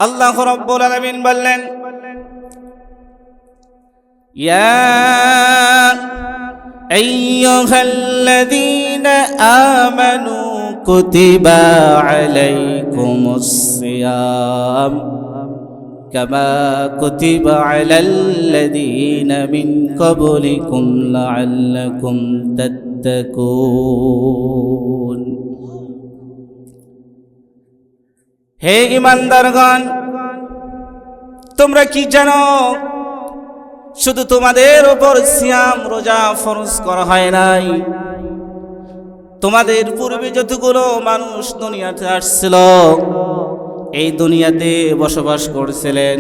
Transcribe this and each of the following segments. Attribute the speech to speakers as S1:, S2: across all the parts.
S1: আল্লাহ রাব্বুল আলামিন বললেন, ইয়া আইয়ুহাল্লাযীনা আমানু কুতিবা আলাইকুমুস সিয়াম কামা কুতিবা আলাল্লাযীনা মিন ক্বাবলিকুম লাআল্লাকুম তাত্তাকুন। হে ঈমানদারগণ, তোমরা কি জানো শুধু তোমাদের উপর সিয়াম রোজা ফরজ করা হয় নাই, তোমাদের পূর্বে যতগুলো মানুষ দুনিয়াতে আসছিল, এই দুনিয়াতে বসবাস করছিলেন,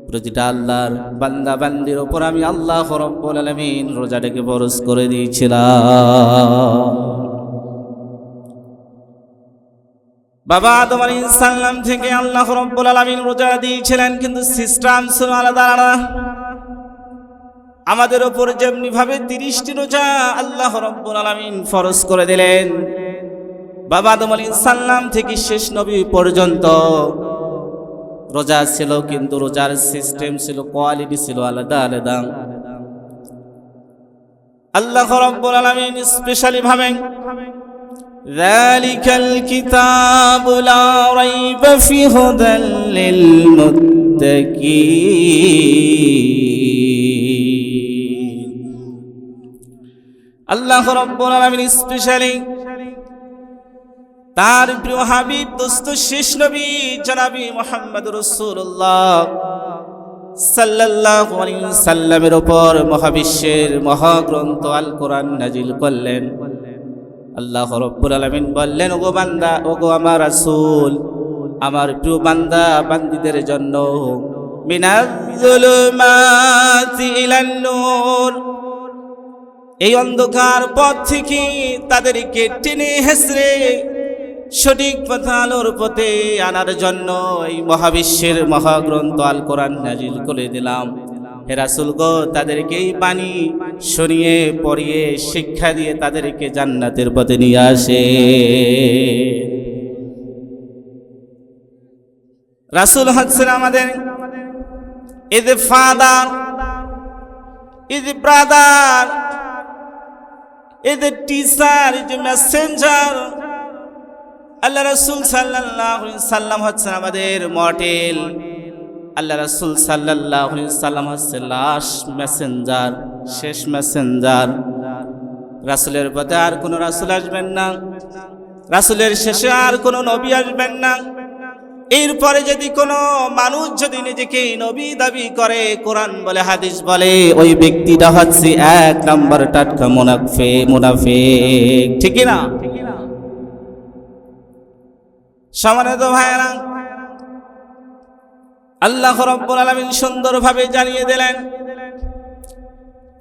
S1: প্রতিটা আল্লাহর বান্দা বান্দির উপর আমি আল্লাহ রাব্বুল আলামিন রোজাটাকে ফরজ করে দিয়েছিলাম। বাবা আদম আলাইহিস সালাম থেকে আল্লাহ রাব্বুল আলামিন রোজা দিয়েছিলেন, কিন্তু সিস্টেম ছিল আলাদা আলাদা। আমাদের উপর যেমনি ভাবে 30টি রোজা আল্লাহ রাব্বুল আলামিন ফরজ করে দিলেন, বাবা আদম আলাইহিস সালাম থেকে শেষ নবী পর্যন্ত রোজা ছিল, কিন্তু রোজার সিস্টেম ছিল, কোয়ালিটি ছিল আলাদা আলাদা। আল্লাহ রাব্বুল আলামিন স্পেশালি ভাবে যালিকাল কিতাবু লা রাইবা ফিহি হুদাল লিল মুত্তাকিন। আল্লাহ রাব্বুল আলামিন স্পেশালি তার প্রিয় হাবিব দোস্ত শেষ নবী জনাবি মুহাম্মদুর রাসূলুল্লাহ সাল্লাল্লাহু আলাইহি সাল্লামের উপর মহাবিশ্বের মহাগ্রন্থ আল কোরআন নাজিল করলেন। আল্লাহ রাব্বুল আলামিন বললেন, ওগো বান্দা, ওগো আমার রাসূল, আমার প্রিয় বান্দা বান্দীদের জন্য মিনাজ যুলুমাতি ইলান নূর, এই অন্ধকার পথ থেকে তাদেরকে টেনে হেসড়ে সঠিক পথে আলোর পথে আনার জন্য এই মহাবিশ্বের মহাগ্রন্থ আল কোরআন নাজিল করে দিলাম। হে রাসূল গো, তাদেরকে এই বাণী শুনিয়ে পড়িয়ে শিক্ষা দিয়ে তাদেরকে জান্নাতের পথে নিয়ে আসে। রাসূল হচ্ছেন আমাদের his father, his brother, his teacher, his messenger. Allah রাসূল সাল্লাল্লাহু আলাইহি সাল্লাম হচ্ছেন আমাদের মডেল। আল্লাহ রাসূল সাল্লাল্লাহু আলাইহি সাল্লাম হচ্ছেন লাস্ট মেসেঞ্জার, শেষ মেসেঞ্জার। রাসূলের পথে আর কোনো রাসূল আসবেন না, রাসূলের শেষে আর কোনো নবী আসবেন না। এরপরে যদি কোনো মানুষ যদি নিজেকে নবী দাবি করে, কোরআন বলে হাদিস বলে, ওই ব্যক্তিটা হচ্ছে 1 নম্বর টাটকা মুনাফিক। ঠিক না? সম্মানিত ভাইরা, আল্লাহ রাব্বুল আলামিন সুন্দরভাবে জানিয়ে দিলেন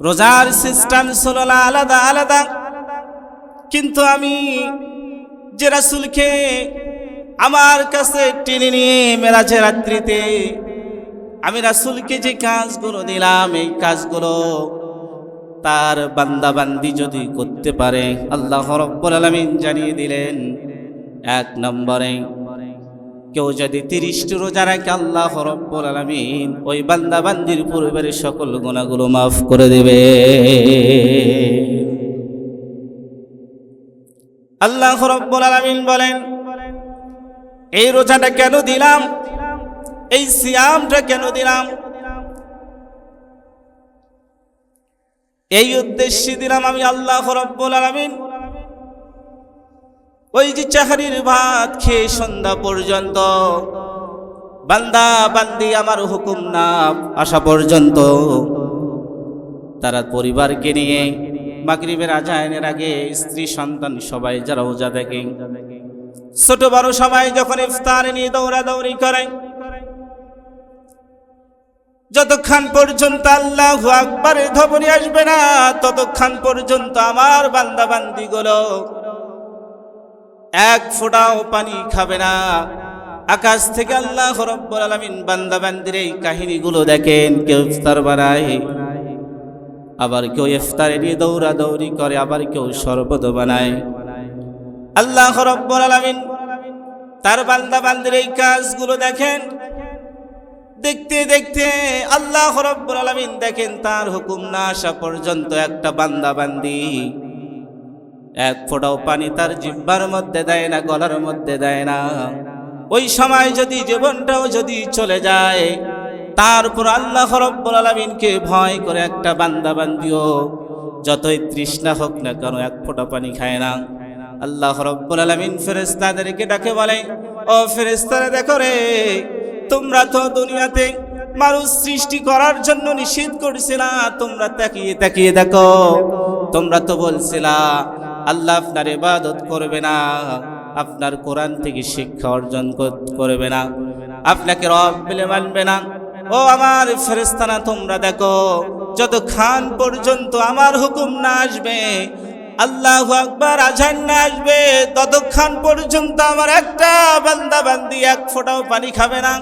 S1: রোজার সিস্টেম ছিল আলাদা আলাদা, কিন্তু আমি যে রাসূলকে আমার কাছে টেনে নিয়ে মেরাজের রাত্রিতে আমি রাসূলকে যে কাজগুলো দিলাম, এই কাজগুলো তার বান্দা বান্দি যদি করতে পারে, আল্লাহ রাব্বুল আলামিন জানিয়ে দিলেন 1 নম্বরে কেউ যদি 30টি রোজা রাখে, আল্লাহ রাব্বুল আলামিন ওই বান্দা বান্দির পূর্বের সকল গুনাহগুলো মাফ করে দেবে। আল্লাহ রাব্বুল আলামিন বলেন, এই রোজাটা কেন দিলাম, এই সিয়ামটা কেন দিলাম, এই উদ্দেশ্যে দিলাম আমি আল্লাহ রাব্বুল আলামিন। ওই যে চাহারির ভাত খেয়ে সন্ধ্যা পর্যন্ত বান্দা বান্দি আমার হুকুম না আসা পর্যন্ত তারা পরিবারকে নিয়ে মাগরিবের আজানের আগে স্ত্রী সন্তান সবাই যারা রোজা দেখে, ছোট বড় সবাই যখন ইফতার নিয়ে দৌড়াদৌড়ি করে, যতক্ষণ পর্যন্ত আল্লাহু আকবারের ধ্বনি আসবে না, ততক্ষণ পর্যন্ত আমার বান্দা বান্দি গুলো 1 ফোঁটাও পানি খাবে না। আকাশ থেকে আল্লাহ রাব্বুল আলামিন বান্দা বান্দির এই কাহিনীগুলো দেখেন। কেউ ইফতার বানায়, আবার কেউ ইফতারে নিয়ে দৌড়াদৌড়ি করে, আবার কেউ শরবত বানায়। আল্লাহ রাব্বুল আলামিন তার বান্দা বান্দির এই কাজগুলো দেখেন। দেখতে দেখতে আল্লাহ রাব্বুল আলামিন দেখেন তার হুকুম না আসা পর্যন্ত একটা বান্দা বান্দি এক ফোঁটাও পানি তার জিহ্বার মধ্যে দেয় না, গলার মধ্যে দেয় না। ওই সময় যদি জীবনটাও যদি চলে যায়, তারপর আল্লাহ রাব্বুল আলামিনকে ভয় করে একটা বান্দা বান্দিও যতই তৃষ্ণা হোক না কেন এক ফোঁটা পানি খায় না। আল্লাহ রাব্বুল আলামিন ফেরেশতাদেরকে ডাকে বলে, ও ফেরেশতারা দেখো রে, তোমরা তো দুনিয়াতে মানুষ সৃষ্টি করার জন্য নিষেধ করছিলা, তোমরা তাকিয়ে তাকিয়ে দেখো, তোমরা তো বলছিলা আল্লাহ আপনার ইবাদত করবে না, আপনার কোরআন থেকে শিক্ষা অর্জন করবে না, আপনাকে রব বলে মানবে না। ও আমার ফেরেশতারা তোমরা দেখো, যতক্ষণ পর্যন্ত আমার হুকুম না আসবে, আল্লাহু আকবার আজান না আসবে, ততক্ষণ পর্যন্ত আমার একটা বান্দা বান্দি এক ফোঁটাও পানি খাবে না।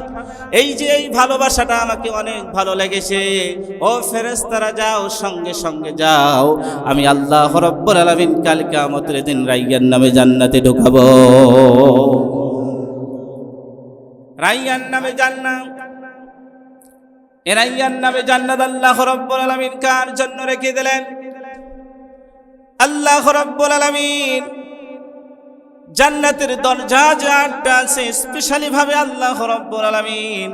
S1: এই যে এই ভালোবাসাটা আমাকে অনেক ভালো লেগেছে, ও ফেরেশতারা যাও, সঙ্গে সঙ্গে যাও, আমি আল্লাহ রাব্বুল আলামিন কাল কিয়ামতের দিন রায়্যান নামে জান্নাতে ঢোকাবো। রায়্যান নামে জান্নাত, এ রায়্যান নামে জান্নাত আল্লাহ রাব্বুল আলামিন কার জন্য রেখে দিলেন? আল্লাহ রাব্বুল আলামিন জান্নাতের দরজা যে 8টা আছে, স্পেশালি ভাবে আল্লাহ রাব্বুল আলামিন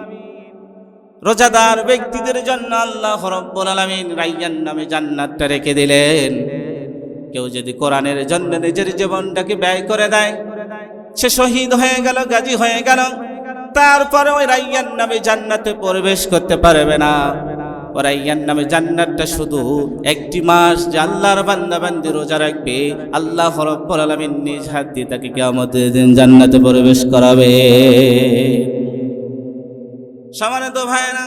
S1: রোজাদার ব্যক্তিদের জন্য আল্লাহ রাব্বুল আলামিন রায়্যান নামে জান্নাতটা রেখে দিলেন। কেউ যদি কোরআনের জন্য নিজের জীবনটাকে ব্যয় করে দেয়, সে শহীদ হয়ে গেল, গাজী হয়ে গেল, তারপরে ওই রায়্যান নামে জান্নাতে প্রবেশ করতে পারবে না। ওই রায়্যান নামে জান্নাতটা শুধু একটি মাস যে আল্লাহর বান্দা বান্দি রোজা রাখবে, আল্লাহ রাব্বুল আলামিন নিজ হাত দিয়ে তাকে কিয়ামতের দিন জান্নাতে প্রবেশ করাবে। সম্মানিত ভাইরা,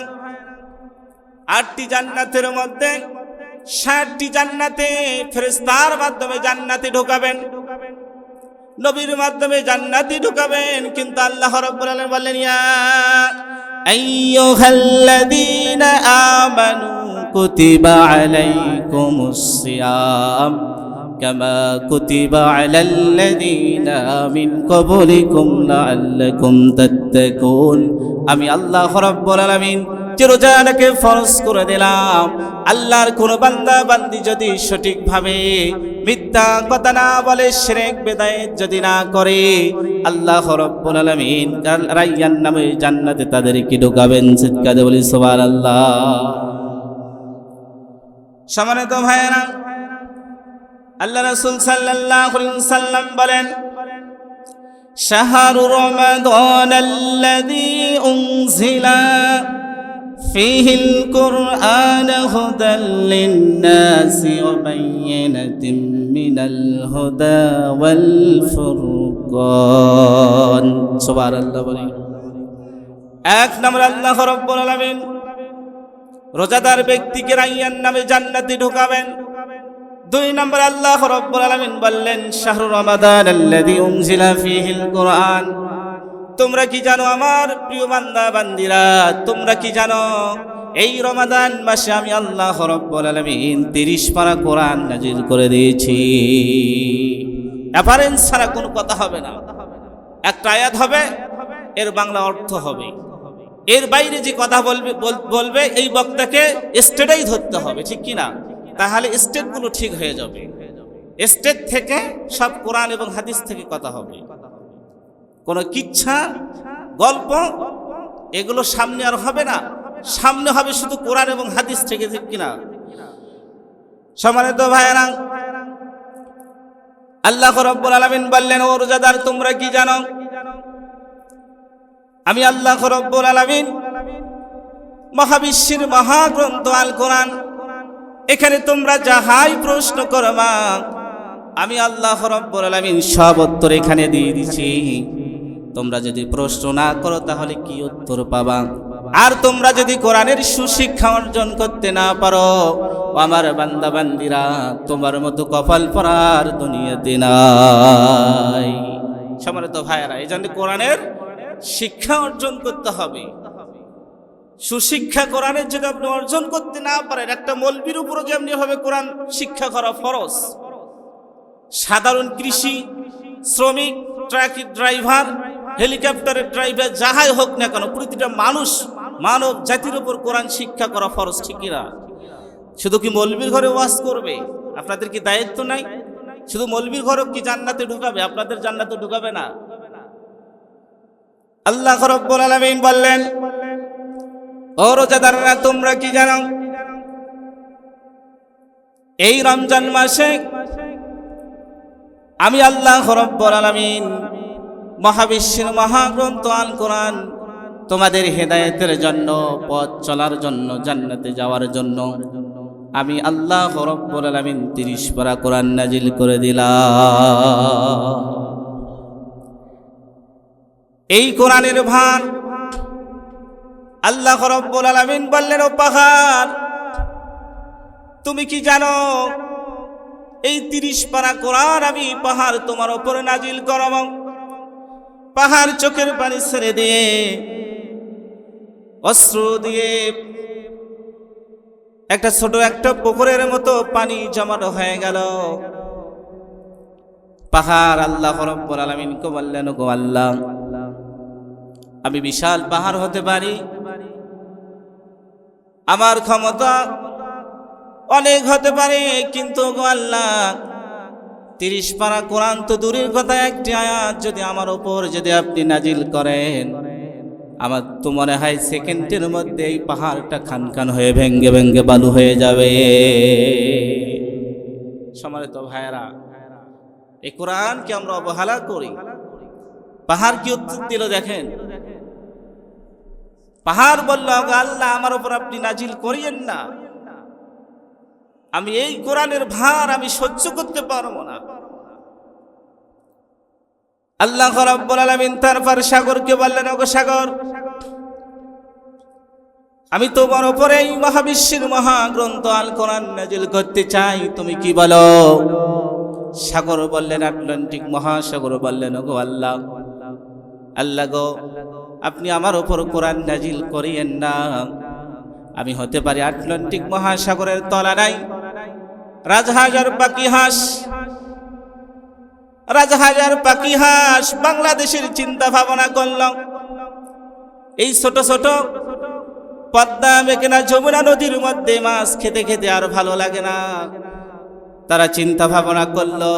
S1: 8টি জান্নাতের মধ্যে 7টি জান্নাতে ফেরেশতার মাধ্যমে জান্নাতে ঢোকাবেন, নবীর মাধ্যমে জান্নাতে ঢোকাবেন। কিন্তু আল্লাহ রাব্বুল আলামিন বললেন, ইয়া আইয়ুহাল্লাযীনা আমানু কুতিবা আলাইকুমুস সিয়াম কামা কুতিবা আলাল্লাযীনা মিন ক্বাবলিকুম লাআল্লাকুম তাত্তাকুন। আমি আল্লাহ রাব্বুল আলামিন যে রোজাটাকে ফরজ করে দিলাম, আল্লাহর কোন বান্দা বান্দি যদি সঠিকভাবে মিথ্যা কথা না বলে, শিরক বেদায়েত যদি না করে, আল্লাহ রাব্বুল আলামিন রায়্যান নামে জান্নাতে তাদেরকে ঢোকাবেন। চিৎকার বলি সুবহানাল্লাহ। সম্মানিত ভাইরা, আল্লাহ রাসূল সাল্লাল্লাহু আলাইহি ওয়াসাল্লাম বলেন, শাহরু রমাদানাল্লাযী উনজিলা ফীহিল কুরআন হুদাল লিন-নাসি ওয়া বায়্যিনাতিন মিনাল হুদা ওয়াল ফুরকান। সুবহানাল্লাহ। বলি এক নম্বর আল্লাহ রাব্বুল আলামিন রোজাদার ব্যক্তিকে রায়্যান নামে জান্নাতে ঢোকাবেন। 2 নম্বর আল্লাহ রাব্বুল আলামিন বললেন, শাহরু রমাদানাল্লাযী উনজিলা ফীহিল কুরআন। তোমরা কি জানো আমার প্রিয় বান্দা বান্দিরা, তোমরা কি জানো এই রমাদান মাসে আমি আল্লাহ রাব্বুল আলামিন 30 পারা কোরআন নাজিল করে দিয়েছি। অ্যাপারেন্স ছাড়া কোনো কথা হবে না, একটা আয়াত হবে, এর বাংলা অর্থ হবে, এর বাইরে যে কথা বলবে এই বক্তাকে স্টেটেই ধরতে হবে, ঠিক কি না? তাহলে স্টেটগুলো ঠিক হয়ে যাবে। স্টেট থেকে সব কোরআন এবং হাদিস থেকে কথা হবে, কোনো কিচ্ছা গল্প এগুলো সামনে আর হবে না, সামনে হবে শুধু কোরআন এবং হাদিস থেকে, ঠিক কিনা? সম্মানিত ভাইরা, আল্লাহ রাব্বুল আলামিন বললেন, ও রোজাদার তোমরা কি জানো আমি আল্লাহ রাব্বুল আলামিন মহাবিশ্বের মহাগ্রন্থ আল কোরআন, এখানে তোমরা যাহাই প্রশ্ন করবা আমি আল্লাহ রাব্বুল আলামিন সব উত্তর এখানে দিয়ে দিছি। তোমরা যদি প্রশ্ন না করো তাহলে কি উত্তর পাবা? আর তোমরা যদি কোরআনের সুশিক্ষা অর্জন করতে না পারো, আমার বান্দা বান্দিরা তোমার মতো কপাল পরার দুনিয়াতে নাই। সম্মানিত ভাইয়েরা, এই জন্য কোরআনের শিক্ষা অর্জন করতে হবে। সুশিক্ষা কোরআনের যদি আপনি অর্জন করতে না পারেন, একটা মৌলবীর উপরে যেমনি ভাবে কোরআন শিক্ষা করা ফরজ, সাধারণ কৃষি শ্রমিক, ট্রাক ড্রাইভার, হেলিকপ্টারের ড্রাইভার যাহাই হোক না কেন, প্রতিটা মানুষ মানব জাতির উপর কোরআন শিক্ষা করা ফরজ, ঠিক কিনা? শুধু কি মৌলবীর ঘরে ওয়াজ করবে? আপনাদের কি দায়িত্ব নাই? শুধু মৌলবীর ঘরে কি জান্নাতে ঢুকাবে? আপনাদের জান্নাতে ঢুকাবে না? আল্লাহ রাব্বুল আলামিন বললেন, ও রোজাদাররা তোমরা কি জানো, এই রমজান মাসে আমি আল্লাহ রাব্বুল আলামিন মহাবিশ্বের মহাগ্রন্থ আল কোরআন তোমাদের হেদায়েতের জন্য, পথ চলার জন্য, জান্নাতে যাওয়ার জন্য আমি আল্লাহ রাব্বুল আলামিন 30 পারা কোরআন নাজিল করে দিলাম। এই কোরআনের ভার আল্লাহ রাব্বুল আলামিন বললেন, ও পাহাড় তুমি কি জানো এই 30 পারা কোরআন আমি পাহাড় তোমার উপরে নাজিল করব। পাহাড় চোখের পানি ছেড়ে দিয়ে, অশ্রু দিয়ে একটা ছোট একটা পুকুরের মতো পানি জমানো হয়ে গেল। পাহাড় আল্লাহ রাব্বুল আলামিনকে বললেন, ওগো আল্লাহ আমি বিশাল পাহাড় হতে পারি, আমার ক্ষমতা অনেক হতে পারে, কিন্তু ওগো আল্লাহ 30 পারা কোরআন তো দূরের কথা, একটি আয়াত যদি আমার উপর যদি আপনি নাজিল করেন, আমার তো মনে হয় সেকেন্ডের মধ্যে এই পাহাড়টা খান খান হয়ে ভেঙ্গে ভেঙ্গে বালু হয়ে যাবে। সম্মানিত ভাইয়েরা, এই কোরআনকে আমরা অবহেলা করি। পাহাড় কি উত্তর দিল দেখেন, পাহাড় বলল, আল্লাহ আমার উপর আপনি নাজিল করিয়েন না, আমি এই কোরআনের ভার আমি সহ্য করতে পারবো না। আল্লাহ রাব্বুল আলামিন তারপর সাগরকে বললেন, ওগো সাগর আমি তোমার উপরে এই মহাবিশ্বের মহাগ্রন্থ আল কোরআন নাজিল করতে চাই, তুমি কি বলো? সাগর বললেন, আটলান্টিক মহাসাগর বললেন, ওগো আল্লাহ, আল্লাহ গো আপনি আমার উপর কোরআন নাজিল করিয়েন না, আমি হতে পারি আটলান্টিক মহাসাগরের তলায় রাজহাজার পাখি হাঁস, রাজহাজার পাখি হাঁস বাংলাদেশের চিন্তা ভাবনা করলাম। এই ছোট ছোট পদ্মা মেঘনা যমুনা নদীর মধ্যে মাছ খেতে খেতে আর ভালো লাগে না, তারা চিন্তা ভাবনা করলো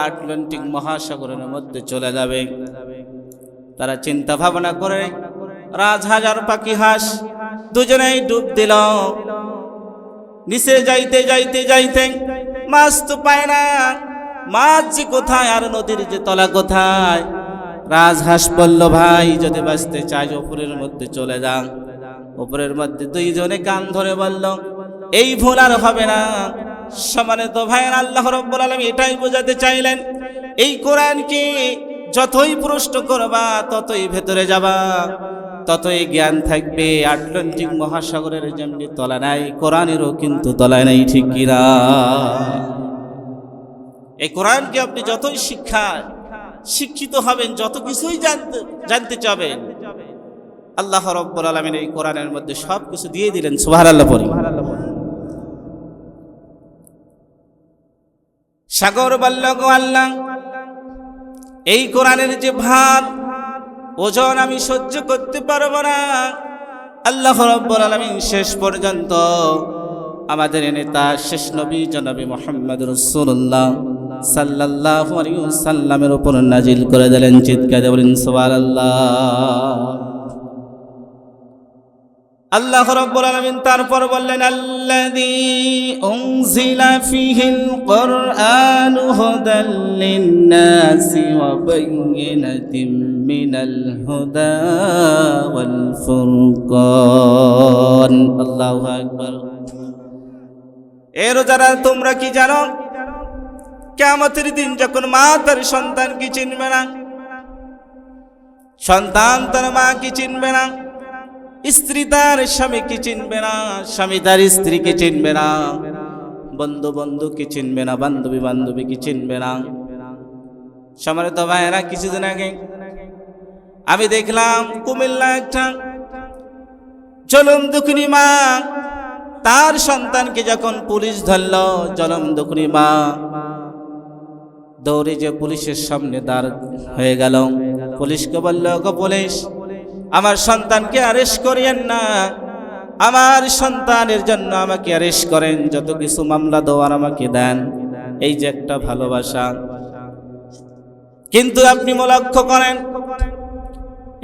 S1: আটলান্টিক মহাসাগরের মধ্যে চলে যাবে। তারা চিন্তা ভাবনা করে রাজহাজার পাখি হাঁস দুজনেই ডুব দিল। নিচে যাইতে যাইতে যাইতে মাছ তো পায় না, মাছ যে কোথায় আর নদীর যে তলা কোথায়। রাজহাঁস বলল, ভাই যদি বাঁচতে চাই উপরের মধ্যে চলে যান। উপরের মধ্যে দুইজনে কান ধরে বলল, এই ভুল আর হবে না। সম্মানিত ভাইয়ের, আল্লাহ রাব্বুল আলামিন এটাই বোঝাতে চাইলেন, এই কোরআনকে যতই প্রশ্ন করবা ততই ভেতরে যাবা, ততই জ্ঞান থাকবে। আটলান্টিক মহাসাগরের যেমনি তলা নাই, কোরআনেরও কিন্তু তলা নাই, ঠিক কিনা? এই কোরআনকে আপনি যতই শিক্ষিত হবেন, যত কিছুই জানতে চাবেন, আল্লাহ রাব্বুল আলামিন এই কোরআনের মধ্যে সব কিছু দিয়ে দিলেন। সুবহানাল্লাহ পড়ি। সাগর বলল, গো আল্লাহ এই কোরআনের যে ভার ওজন আমি সহ্য করতে পারবো না। আল্লাহ রাব্বুল আলামিন শেষ পর্যন্ত আমাদের নেতা শেষ নবী জনাবে মুহাম্মদ রাসূলুল্লাহ সাল্লাল্লাহু আলাইহি ওয়াসাল্লামের উপর নাজিল করে দিলেন। চিৎকার দিয়ে বলেন সুবহানাল্লাহ। আল্লাহ রাব্বুল আলামিন তারপর বললেন, আল্লাযী উনজিলা ফীহিল কুরআনু হুদাল লিন-নাসি ওয়া বায়্যিনাতিন মিনাল হুদা ওয়াল ফুরকান। আল্লাহু আকবার। এর যারা তোমরা কি জানো, কিয়ামতের দিন যখন মা তার সন্তানকে চিনবে না, সন্তান তার মাকে চিনবে না, স্ত্রী তার স্বামীকে চিনবে না, স্বামী তার স্ত্রীকে চিনবে না, বন্ধু বন্ধুকে চিনবে না, বান্ধবী বান্ধবীকে চিনবে না। সম্মানিত ভাইয়েরা, কিছুদিন আগে আমি দেখলাম কুমিল্লা একটা জলম দুঃখিনী মা তার সন্তানকে যখন পুলিশ ধরল, জলম দুঃখিনী মা দৌড়ে যে পুলিশের সামনে দাঁড় হয়ে গেল। পুলিশকে বলল, গো পুলিশ, আমার সন্তানকে অ্যারেস্ট করিয়েন না, আমার সন্তানের জন্য আমাকে অ্যারেস্ট করেন, যত কিছু মামলা দেওয়ার আমাকে দেন। এই যে একটা ভালোবাসা। কিন্তু আপনি লক্ষ্য করেন,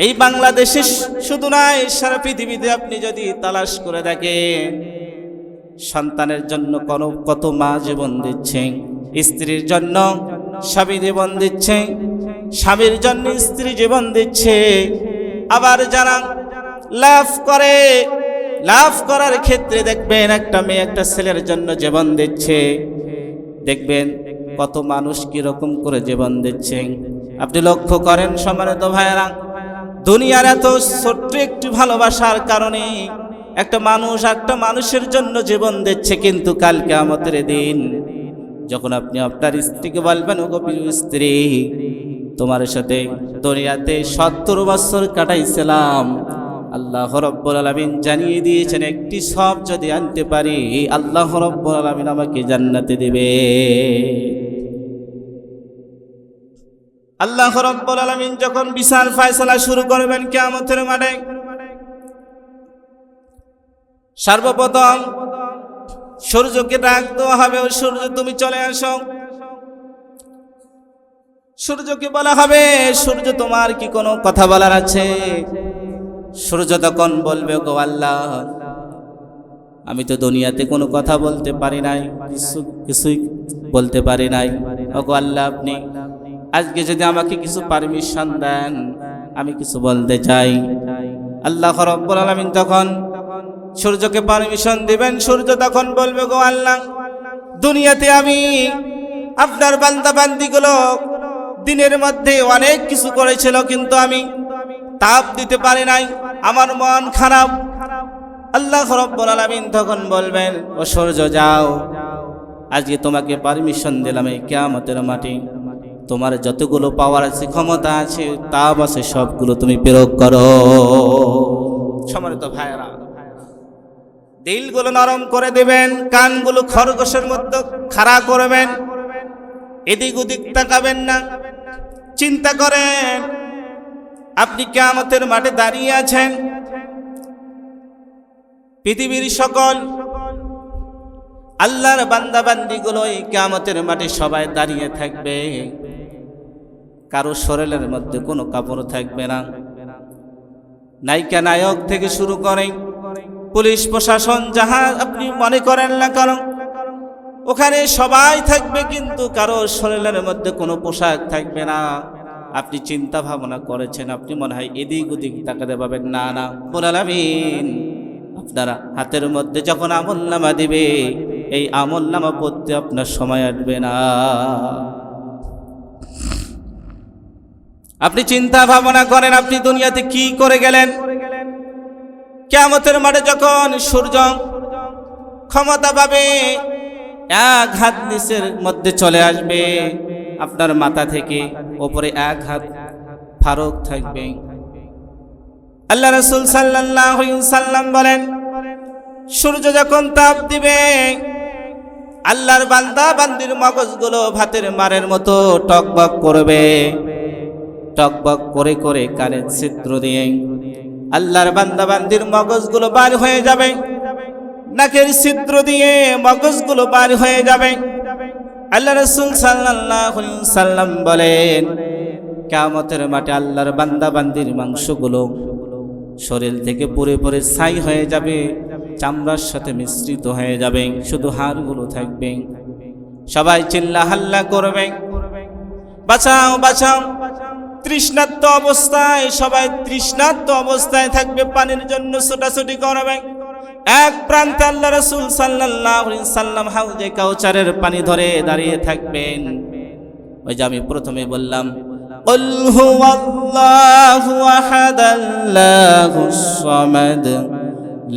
S1: এই বাংলাদেশে শুধু নয়, সারা পৃথিবীতে আপনি যদি তালাশ করে দেখেন, সন্তানের জন্য কত মা জীবন দিচ্ছে, স্ত্রীর জন্য স্বামী জীবন দিচ্ছে, স্বামীর জন্য স্ত্রী জীবন দিচ্ছে। আবার যারা লাভ করার ক্ষেত্রে দেখবেন একটা মেয়ে একটা ছেলের জন্য জীবন দিচ্ছে। দেখবেন কত মানুষ কিরকম করে জীবন দিচ্ছে। আপনি লক্ষ্য করেন সম্মানিত ভাইয়েরা, দুনিয়ার এত ছোট্ট একটি ভালোবাসার কারণে একটা মানুষের জন্য জীবন দিচ্ছে, কিন্তু কাল কিয়ামতের দিন যখন আপনি আপনার স্ত্রীকে বলবেন, ওগো প্রিয় স্ত্রী, তোমার সাথে দুনিয়াতে 70 বছর কাটাইছিলাম, আল্লাহ রাব্বুল আলামিন জানিয়ে দিয়েছেন একটি সব যদি আনতে পারি, আল্লাহ রাব্বুল আলামিন আমাকে জান্নাতে দিবে। আল্লাহ রাব্বুল আলামিন যখন বিচার ফয়সালা শুরু করবেন কিয়ামতের মাঠে, সর্বপ্রথম সূর্যকে ডাক দেওয়া হবে, ও সূর্য তুমি চলে আসো। সূর্যকে বলা হবে, সূর্য তোমার কি কোনো কথা বলার আছে? সূর্য তখন বলবে, গো আল্লাহ, আমি তো দুনিয়াতে কোনো কথা বলতে পারি নাই, কিছুই বলতে পারি নাই। ওগো আল্লাহ, আপনি আজকে যদি আমাকে কিছু পারমিশন দেন, আমি কিছু বলতে চাই। আল্লাহ রাব্বুল আলামিন তখন সূর্যকে পারমিশন দিবেন। সূর্য তখন বলবে, গো আল্লাহ, দুনিয়াতে আমি আপনার বান্দা বান্দিগুলো দিনের মধ্যে অনেক কিছু করেছিল, কিন্তু আমি তাপ দিতে পারি নাই, আমার মন খারাপ। আল্লাহ রাব্বুল আলামিন তখন বলবেন, ও সূর্য যাও, আজকে তোমাকে পারমিশন দিলাম, এই কিয়ামতের মাঠে তোমার যতগুলো পাওয়ার আছে, ক্ষমতা আছে, তাপ আছে, সবগুলো তুমি প্রয়োগ করো। সম্মানিত ভাইয়েরা, দিলগুলো নরম করে দেবেন, কানগুলো খরগোশের মতো খাড়া করবেন, এদিক ওদিক তাকাবেন না। চিন্তা করেন, আপনি কিয়ামতের মাঠে দাঁড়িয়ে আছেন, পৃথিবীর সকল আল্লাহর বান্দা বান্দিগুলো এই কিয়ামতের মাঠে সবাই দাঁড়িয়ে থাকবে, কারো শরীরের মধ্যে কোনো কাপড় থাকবে না। নায়িকা নায়ক থেকে শুরু করে পুলিশ প্রশাসন যাহা আপনি মনে করেন না কারণ, ওখানে সবাই থাকবে, কিন্তু কারো শরীরের মধ্যে কোনো পোশাক থাকবে না। আপনি চিন্তা ভাবনা করেছেন, আপনি মনে হয় এদিক ওদিক তাকাতে পাবেন না। রব্বুল আলামিন আপনারা হাতের মধ্যে যখন আমলনামা দিবে, এই আমলনামা পড়তে আপনার সময় আসবে না। আপনি চিন্তা ভাবনা করেন, আপনি দুনিয়াতে কি করে গেলেন। কিয়ামতের মাঠে যখন সূর্য ক্ষমতা পাবে, এক হাত নিচের মধ্যে চলে আসবে, আপনার মাথা থেকে উপরে এক হাত ফারক থাকবে। আল্লাহ রাসূল সাল্লাল্লাহু আলাইহি ওয়াসাল্লাম বলেন, সূর্য যখন তাপ দিবে, আল্লাহর বান্দা বান্দির মগজগুলো ভাতের মারের মতো টকবক করবে। টকবক করে করে কানের ছিদ্র দিয়ে আল্লাহর বান্দা বান্দির মগজগুলো বার হয়ে যাবে, নাকের ছিদ্র দিয়ে মগজগুলো বার হয়ে যাবে। আল্লাহ রাসূল সাল্লাল্লাহু আলাইহি ওয়াসাল্লাম বলেন, কিয়ামতের মাঠে আল্লাহর বান্দা বান্দির মাংসগুলো শরীর থেকে পুরে পুরে ছাই হয়ে যাবে, চামড়ার সাথে মিশ্রিত হয়ে যাবে, শুধু হাড়গুলো থাকবে। সবাই চিল্লা হাল্লা করবে, বাঁচাও বাঁচাও। তৃষ্ণার্ত অবস্থায়, সবাই তৃষ্ণার্ত অবস্থায় থাকবে, পানির জন্য ছোটাছুটি করবে। এক প্রান্তে আল্লাহ রাসূল সাল্লাল্লাহু আলাইহি সাল্লাম হাউজে কাউসারের পানি ধরে দাঁড়িয়ে থাকবেন। ওই যে আমি প্রথমে বললাম, কুল হুয়াল্লাহু আহাদ আল্লাহুস সামাদ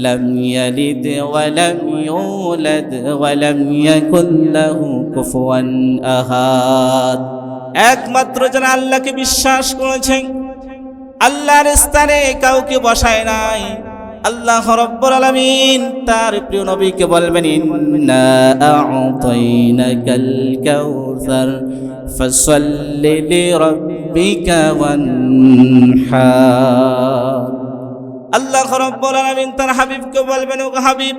S1: লাম ইয়ালিদ ওয়া লাম ইউলাদ ওয়া লাম ইয়াকুল লাহু কুফুয়ান আহাদ। একমাত্র যারা আল্লাহকে বিশ্বাস করেছেন, আল্লাহর স্থানে কাউকে বসায় নাই, আল্লাহ রাব্বুল আলামিন তার প্রিয় নবীকে বলবেন, ইন্না আ'তাইনাকাল কাউসার ফাসাল্লি লিরাব্বিকা ওয়ানহার। আল্লাহ রাব্বুল আলামিন তার হাবিবকে বলবেন, ও হাবিব,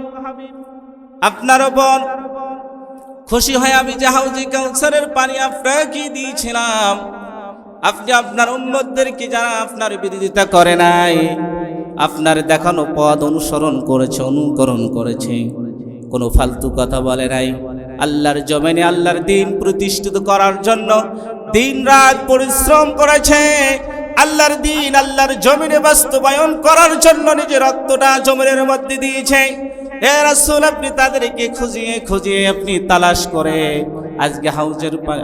S1: আপনার উপর খুশি হয়ে আমি যে হাউজে কাউসারের পানি আপনাকে দিয়েছিলাম, আপনি আপনার উম্মতদেরকে যারা আপনার বিরোধিতা করে নাই, আপনার দেখানো পথ অনুসরণ করেছে, অনুকরণ করেছে, কোনো ফালতু কথা বলে নাই, আল্লাহর জমিনে আল্লাহর দিন প্রতিষ্ঠিত করার জন্য দিন রাত পরিশ্রম করেছে, আল্লাহর দিন আল্লাহর জমিনে বাস্তবায়ন করার জন্য নিজের রক্তটা জমিনের মধ্যে দিয়েছে। হে রাসূল, আপনি তাদেরকে খুঁজিয়ে খুঁজিয়ে আপনি তালাশ করে আজকে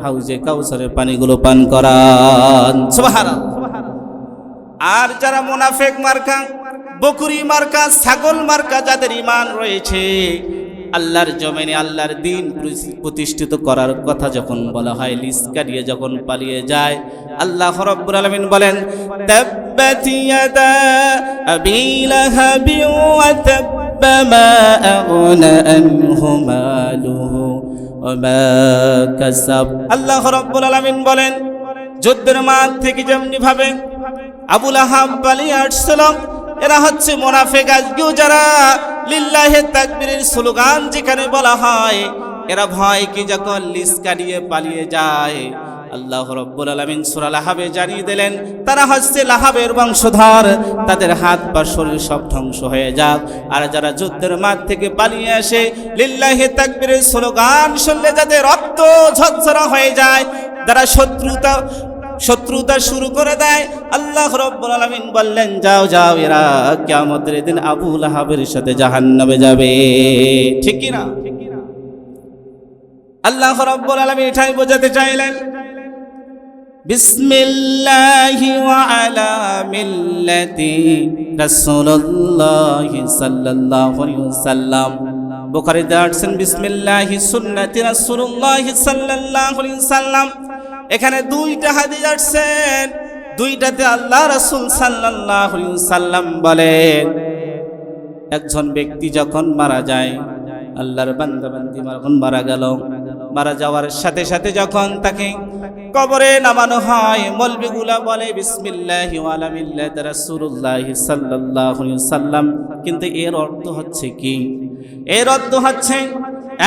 S1: হাউজে কাউসারের পানিগুলো পান করান। সুবহানাল্লাহ। আর যারা মুনাফিক মার্কা, বকরি মার্কা, ছাগল মার্কা যাদের ঈমান রয়েছে, আল্লাহর জমিনে আল্লাহর দিন প্রতিষ্ঠিত করার কথা যখন বলা হয়, লিসকারিয়ে যখন পালিয়ে যায়, আল্লাহ রাব্বুল আলামিন বলেন, তাব্বাত ইয়াদা আবি লাহাবি ওয়া তাব্বা মা আগনা আনহু মালুহু ওয়া মা কাসাব। আল্লাহ রাব্বুল আলামিন বলেন, যুদ্ধের মাঠ থেকে যেমনি ভাবে আবু লাহাব পালিয়ে আসছিল, এরা হচ্ছে মুনাফিক। আজকেও যারা লিল্লাহি তাকবীরের স্লোগান যেখানে বলা হয়, এরা ভয় কি যখন লিসকারিয়ে পালিয়ে যায়, আল্লাহ রাব্বুল আলামিন সূরা লাহাবে জানিয়ে দিলেন, তারা হচ্ছে লাহাবের বংশধর, তাদের হাত পা শরীর সব ধ্বংস হয়ে যাক। আর যারা যুদ্ধের মাঠ থেকে পালিয়ে আসে, লিল্লাহি তাকবীরের স্লোগান শুনলে যাদের রক্ত ঝরঝরা হয়ে যায়, যারা শত্রুতা শুরু করে দেয়, আল্লাহ রাব্বুল আলামিন বললেন, যাও যাও, এরা কিয়ামতের দিন আবু লাহাবের সাথে জাহান্নামে যাবে। ঠিক কি না? আল্লাহ রাব্বুল আলামিন এটাই বোঝাতে চাইলেন, বিসমিল্লাহি ওয়া আলা মিল্লাতি রাসূলুল্লাহি সাল্লাল্লাহু আলাইহি ওয়াসাল্লাম। বুখারীতে আসছেন, বিসমিল্লাহি সুন্নতি রাসূলুল্লাহি সাল্লাল্লাহু আলাইহি ওয়াসাল্লাম। এখানে দুইটা হাদিস আসছেন, দুইটাতে আল্লাহ রাসূল সাল্লাল্লাহু আলাইহি ওয়াসাল্লাম বলেন, একজন ব্যক্তি যখন মারা যায়, আল্লাহর বান্দা বান্দি যখন মারা গেল, মারা যাওয়ার সাথে সাথে যখন তাকে কবরে নামানো হয়, মৌলবীগুলা বলে বিসমিল্লাহি ওয়া আলা মিল্লাতি রাসূলুল্লাহি সাল্লাল্লাহু আলাইহি ওয়াসাল্লাম। কিন্তু এর অর্থ হচ্ছে কি? এর অর্থ হচ্ছে,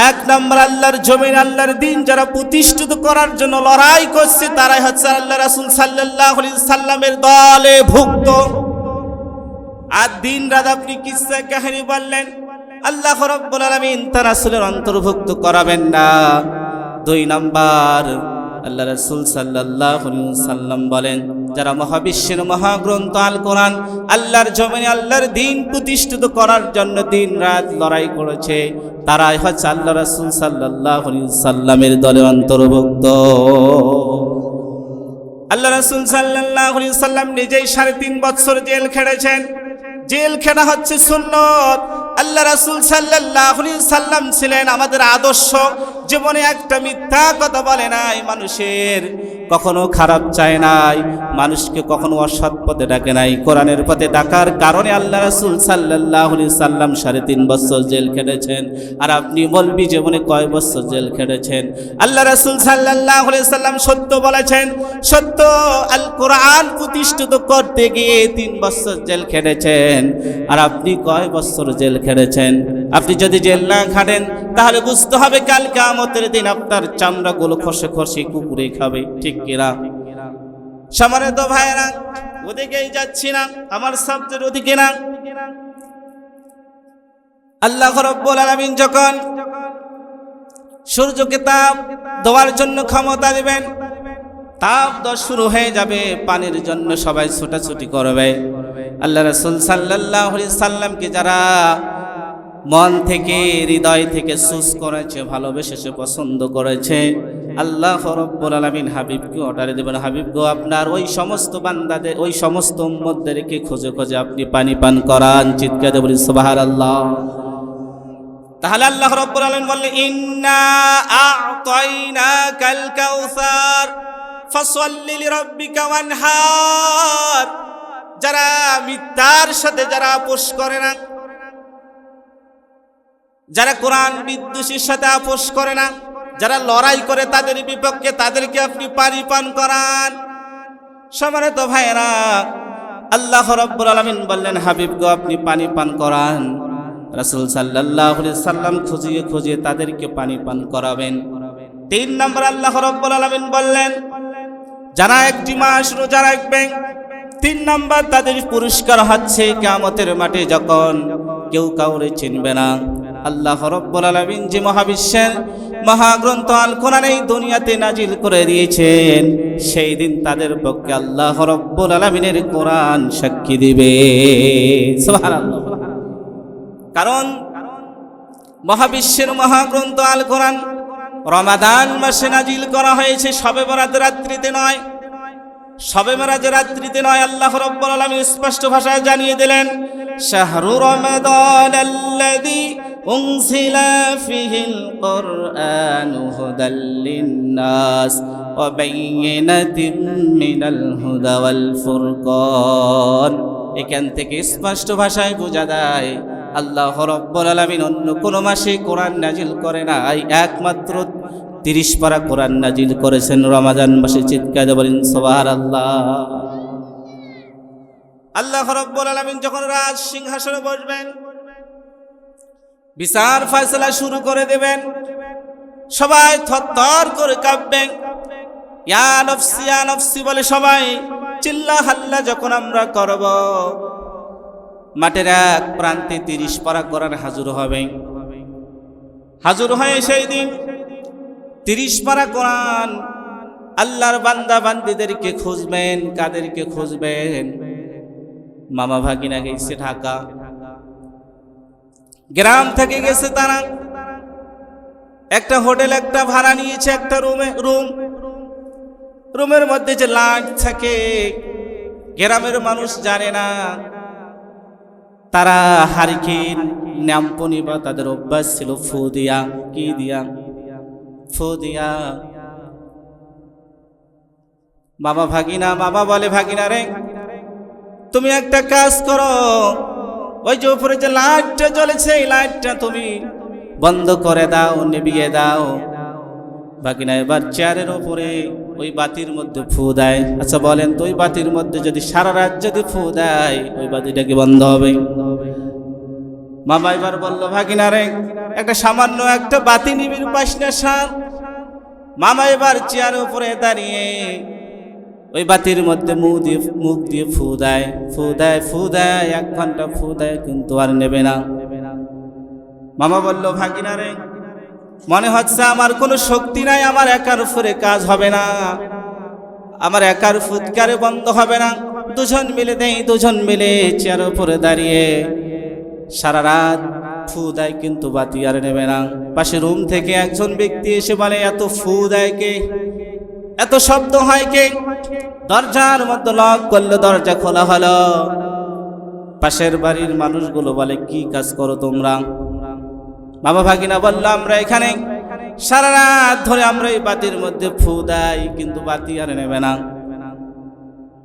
S1: এক নম্বর, আল্লাহর জমিন আল্লাহর দিন যারা প্রতিষ্ঠিত করার জন্য লড়াই করছে, তারাই হচ্ছে আল্লাহ রাসূল সাল্লাল্লাহু আলাইহি সাল্লামের দলে ভুক্ত। আর দিন রাত আপনি কিসসা কাহিনী বললেন, আল্লাহ রাব্বুল আলামিন তার রাসূলের অন্তর্ভুক্ত করাবেন না। দুই নাম্বার, আল্লাহ রাসূল সাল্লাল্লাহু আলাইহি সাল্লাম বলেন, যারা মহাবিশ্বের মহাগ্রন্থ আল কোরআন আল্লাহর জমিনে আল্লাহর দিন প্রতিষ্ঠিত করার জন্য দিন রাত লড়াই করেছে, তারাই হচ্ছে আল্লাহ রাসূল সাল্লাল্লাহু আলাইহি সাল্লামের দলের অন্তর্ভুক্ত। আল্লাহ রাসূল সাল্লাল্লাহু আলাইহি সাল্লাম নিজেই 3.5 বছর জেল খেটেছেন। জেল খেলা হচ্ছে সুন্নত। আল্লাহ রাসূল সাল্লাল্লাহু আলাইহি সাল্লাম ছিলেন আমাদের আদর্শ। জীবনে একটা মিথ্যা কথা বলে নাই, মানুষের কখনো খারাপ চায় নাই, মানুষকে কখনো অসৎ পথে ডাকে নাই। কোরআনের পথে ডাকার কারণে আল্লাহ রাসূল সাল্লাল্লাহু আলাইহি সাল্লাম 3.5 বছর জেল খেটেছেন। আর আপনি বলবি জীবনে কয় বছর জেল খেটেছেন? আল্লাহ রাসূল সাল্লাল্লাহু আলাইহি সাল্লাম সত্য বলেছেন, সত্য আল কোরআন প্রতিষ্ঠিত করতে গিয়ে 3 বছর জেল খেটেছেন। আর আপনি কয় বছর জেল খেটেছেন? আপনি যদি জেল না খাটেন তাহলে বুঝতে হবে কাল কিয়ামতের দিন আপনার চামড়াগুলো খসে খসে কুকুরে খাবে। ঠিক কিনা? সম্মানিত ভাইরা, ওদিকেই যাচ্ছি না, আমার সাবজেক্ট ওদিকে না। আল্লাহ রাব্বুল আলামিন যখন সূর্যকে তাপ দেওয়ার জন্য ক্ষমতা দিবেন, তাপ দেওয়া শুরু হয়ে যাবে, পানির জন্য সবাই ছোটাছুটি করবে। আল্লাহ রাসূল সাল্লাল্লাহু আলাইহি সাল্লামকে যারা মন থেকে হৃদয় থেকে চুজ করেছে, ভালোবেসেছে, পছন্দ করেছে, আল্লাহ রাব্বুল আলামিন হাবিবকে অর্ডার দেবেন, হাবিব গো, আপনার ওই সমস্ত বান্দাদের, ওই সমস্ত উম্মতদেরকে খুঁজে খুঁজে আপনি পানি পান করান। চিৎকার বলি সুবহানাল্লাহ। তাহলে আল্লাহ রাব্বুল আলামিন বললেন, ইন্না আ'তাইনাকাল কাউসার ফাসাল্লি লিরাব্বিকা ওয়ানহার। যারা মিথ্যার সাথে যারা আপোষ করে না, যারা কোরআন বিদ্বেষীর সাথে আপোষ করে না, যারা লড়াই করে তাদের বিপক্ষে, তাদেরকে আপনি পানি পান করান। সম্মানিত ভাইরা, আল্লাহ রাব্বুল আলামিন বললেন, হাবিব গো আপনি পানি পান করান। রাসূল সাল্লাল্লাহু আলাইহি সাল্লাম খুঁজিয়ে খুঁজিয়ে তাদেরকে পানি পান করাবেন। 3 নম্বর আল্লাহ রাব্বুল আলামিন বললেন, যারা একটি মাস রোজা রাখবে, 3 নম্বর তাদের পুরস্কার হচ্ছে কিয়ামতের মাঠে যখন কেউ কাউরে চিনবে না, আল্লাহ রাব্বুল আলামিন যে মহাবিশ্বের মহাগ্রন্থ আল কোরআন এই দুনিয়াতে নাজিল করে দিয়েছেন, সেই দিন তাদের পক্ষে আল্লাহ রাব্বুল আলামিনের কোরআন সাক্ষী দিবে। সুবহানাল্লাহ। কারণ মহাবিশ্বের মহাগ্রন্থ আল কোরআন রমাদান মাসে নাজিল করা হয়েছে, শবে বরাত রাত্রিতে নয়, শবে বরাত রাত্রিতে নয়। আল্লাহ রাব্বুল আলামিন স্পষ্ট ভাষায় জানিয়ে দিলেন, শাহরু রমাদানাল্লাযী উনজিলা ফীহিল কুরআনু হুদাল লিন-নাস ওয়া বায়্যিনাতিন মিনাল হুদা ওয়াল ফুরকান। এখান থেকে স্পষ্ট ভাষায় বোঝা যায় আল্লাহ রাব্বুল আলামিন অন্য কোনো মাসে কোরআন নাজিল করে নাই, একমাত্র 30 পারা কোরআন নাজিল করেছেন রমাদান মাসে। চিৎকার বলেন সুবহানাল্লাহ। আল্লাহ রাব্বুল আলামিন যখন রাজ সিংহাসনে বসবেন, বিচার ফয়সালা শুরু করে দেবেন, সবাই থরথর করে কাঁপবেন, ইয়া নফসি ইয়া নফসি বলে সবাই চিল্লা হাল্লা যখন আমরা করব, মাঠের এক প্রান্তে 30 পারা কোরআন হাজির হবে। হাজির হয়ে সেই দিন 30 পারা কোরআন আল্লাহর বান্দা বান্দীদেরকে খুঁজবেন। কাদেরকে খুঁজবেন? মামা ভাগিনা গেছে ঢাকা, গ্রাম থেকে গেছে তারা, একটা হোটেল একটা ভাড়া নিয়েছে, একটা রুমের মধ্যে যে লাইট থাকে গ্রামের মানুষ জানে না, তারা হারিকেন ন্যাম্পনি বা তাদের অভ্যাস ছিল ফু দিয়া, কি দিয়া, ফু দিয়া। বাবা ভাগিনা, বাবা বলে ভাগিনা রে তুমি একটা কাজ করো, ওই যে উপরে যে লাইটটা জ্বলেছে এই লাইটটা তুমি বন্ধ করে দাও, নিভিয়ে দাও। ভাগিনা এবার চেয়ারের উপরে ওই বাতির মধ্যে ফু দেয়। আচ্ছা বলেন তো, ওই বাতির মধ্যে যদি সারা রাত যদি ফু দেয় ওই বাতিটা কি বন্ধ হবে? মামা এবার বলল ভাগিনা রে একটা সামান্য একটা বাতি নিবির পাস না সার। মামা এবার চেয়ারের উপরে দাঁড়িয়ে ওই বাতির মধ্যে মুখ দিয়ে ফু দেয়, 1 ঘন্টা ফু দেয়, কিন্তু আর নেবে না। মামা বলল ভাগিনা রে মনে হচ্ছে আমার কোনো শক্তি নাই, আমার একার উপরে কাজ হবে না, আমার একার ফুৎকারে বন্ধ হবে না। দুজন মিলে দেই, দুজন মিলে চেয়ারের উপরে দাঁড়িয়ে সারা রাত ফু দেয়, কিন্তু বাতি আর নেবে না। পাশে রুম থেকে একজন ব্যক্তি এসে বলে এত ফু দেয় কে, এত শব্দ হয় কে? দরজার মধ্যে লক করলো, দরজা খোলা হলো। পাশের বাড়ির মানুষগুলো বলে কি কাজ করো তোমরা? বাবা ভাগিনা বলল আমরা এখানে সারা রাত ধরে আমরা এই বাতির মধ্যে ফু দেই, কিন্তু বাতি আর নেবে না।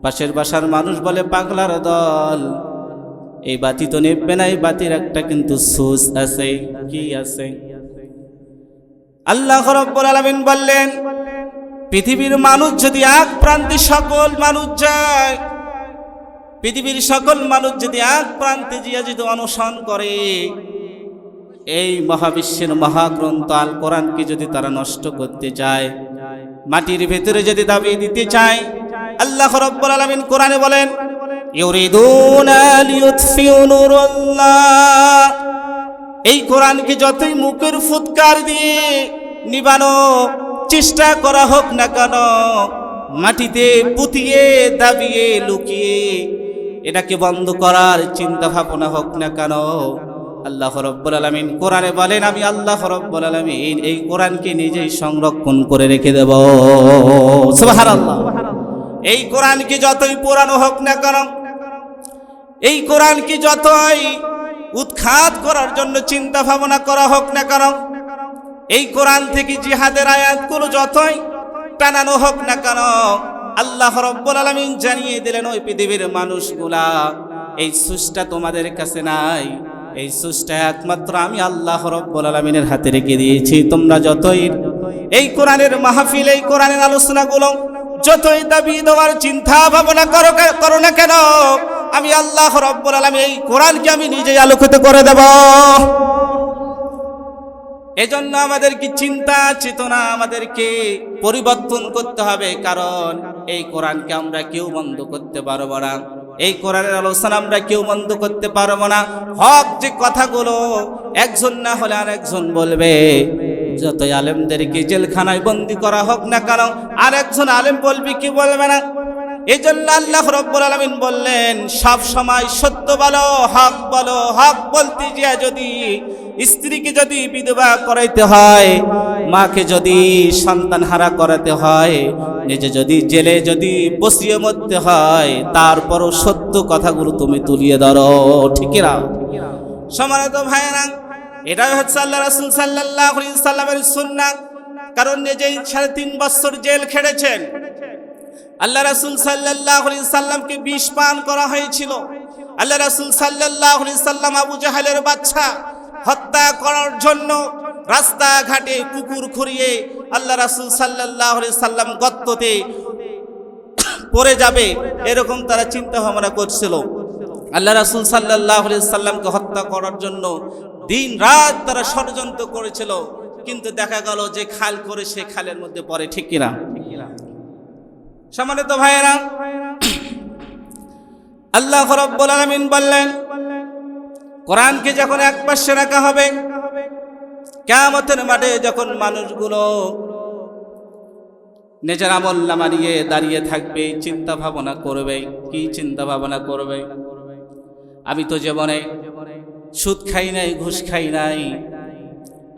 S1: পাশের বাসার মানুষ বলে পাগলার দল, এই বাতি তো নেবে না, এই বাতির একটা কিন্তু সুইচ আছে। কি আছে? আল্লাহ রাব্বুল আলামিন বললেন পৃথিবীর মানুষ যদি এক প্রান্তে সকল মানুষ যায়, পৃথিবীর সকল মানুষ যদি এক প্রান্তে গিয়ে যদি অনুসরণ করে, এই মহাবিশ্বের মহাগ্রন্থ আল কোরআনকে যদি তারা নষ্ট করতে চায়, মাটির ভেতরে যদি দাবিয়ে দিতে চায়, আল্লাহ রাব্বুল আলামিন কোরআনে বলেন ইউরিদুনা লিইউতফিউ নূরাল্লাহ, এই কোরআনকে যতই মুখের ফুৎকার দিয়ে নিবানো চেষ্টা করা হোক না কেন, মাটিতে পুঁতিয়ে দাবিয়ে লুকিয়ে এটাকে বন্ধ করার চিন্তা ভাবনা হোক না কেন, আল্লাহ রাব্বুল আলামিন কোরআনে বলেন আমি আল্লাহ রাব্বুল আলামিন এই কোরআনকে নিজেই সংরক্ষণ করে রেখে দেব। সুবহানাল্লাহ। এই কোরআনকে যতই পুরানো হোক না কেন, এই কোরআনকে যতই উৎখাত করার জন্য চিন্তা ভাবনা করা হোক না কেন, এই কোরআন থেকে জিহাদের আয়াতগুলো যতই টানানো হোক না কেন, আল্লাহ রাব্বুল আলামিন জানিয়ে দিলেন ওই পৃথিবীর মানুষগুলা এই সুষ্টা তোমাদের কাছে নাই, এই সুষ্টা একমাত্র আমি আল্লাহ রাব্বুল আলামিনের হাতে রেখে দিয়েছি। তোমরা যতই এই কোরআনের মাহফিল, এই কোরআনের আলোচনাগুলো যতই দাবি দেওয়ার চিন্তা ভাবনা করো না কেন, আমি আল্লাহ রাব্বুল আলামিন এই কোরআনকে আমি নিজেই আলোকিত করে দেব। এজন্য আমাদেরকে চিন্তা চেতনা আমাদেরকে পরিবর্তন করতে হবে, কারণ এই কোরআনকে আমরা কেউ বন্ধ করতে পারবো না, এই কোরআনের আলোচনা আমরা কেউ বন্ধ করতে পারবো না। হক যে কথাগুলো একজন না হলে আর একজন বলবে, যতই আলেমদেরকে জেলখানায় বন্দি করা হোক না কেন আর একজন আলেম বলবে কি বলবে না। এই জন্য আল্লাহ রাব্বুল আলামিন বললেন সব সময় সত্য বলো, হক বলো। হক বলতে গিয়ে যদি স্ত্রীকে যদি বিধবা করাইতে হয়, মাকে যদি সন্তান হারা করাতে হয়, নিজে যদি জেলে যদি বসিয়ে মরতে হয়, তারপরও সত্য কথাগুলো তুমি তুলিয়ে ধরো, ঠিক না? সম্মানিত ভাইয়েরা, এটাই হচ্ছে আল্লাহ রাসূল সাল্লাল্লাহু আলাইহি সাল্লামের সুন্নাহ। কারণ নিজেই 3.5 বছর জেল খেটেছেন। আল্লাহ রাসূল সাল্লাল্লাহু আলাইহি সাল্লামকে বিষ পান করা হয়েছিল। আল্লাহ রাসূল সাল্লাল্লাহু আলাইহি সাল্লাম আবু জাহেলের বাচ্চা হত্যা করার জন্য রাস্তাঘাটে কুকুর খুঁড়িয়ে আল্লাহ রাসূল সাল্লাল্লাহু আলাইহি সাল্লাম গর্ততে পড়ে যাবে, এরকম তারা চিন্তা ভাবনা করছিল। আল্লাহ রাসূল সাল্লাল্লাহু আলাইহি সাল্লামকে হত্যা করার জন্য দিন রাত তারা ষড়যন্ত্র করেছিল, কিন্তু দেখা গেল যে খাল করে সে খালের মধ্যে পড়ে, ঠিক কিনা? সম্মানিত ভাইয়েরা, আল্লাহ রাব্বুল আলামিন বললেন কোরআনকে যখন এক পাশে রাখা হবে, কিয়ামতের মাঠে যখন মানুষগুলো নিজের আমলনামা নিয়ে দাঁড়িয়ে থাকবে, চিন্তা ভাবনা করবে। কি চিন্তা ভাবনা করবে? আমি তো জীবনে সুদ খাই নাই, ঘুষ খাই নাই,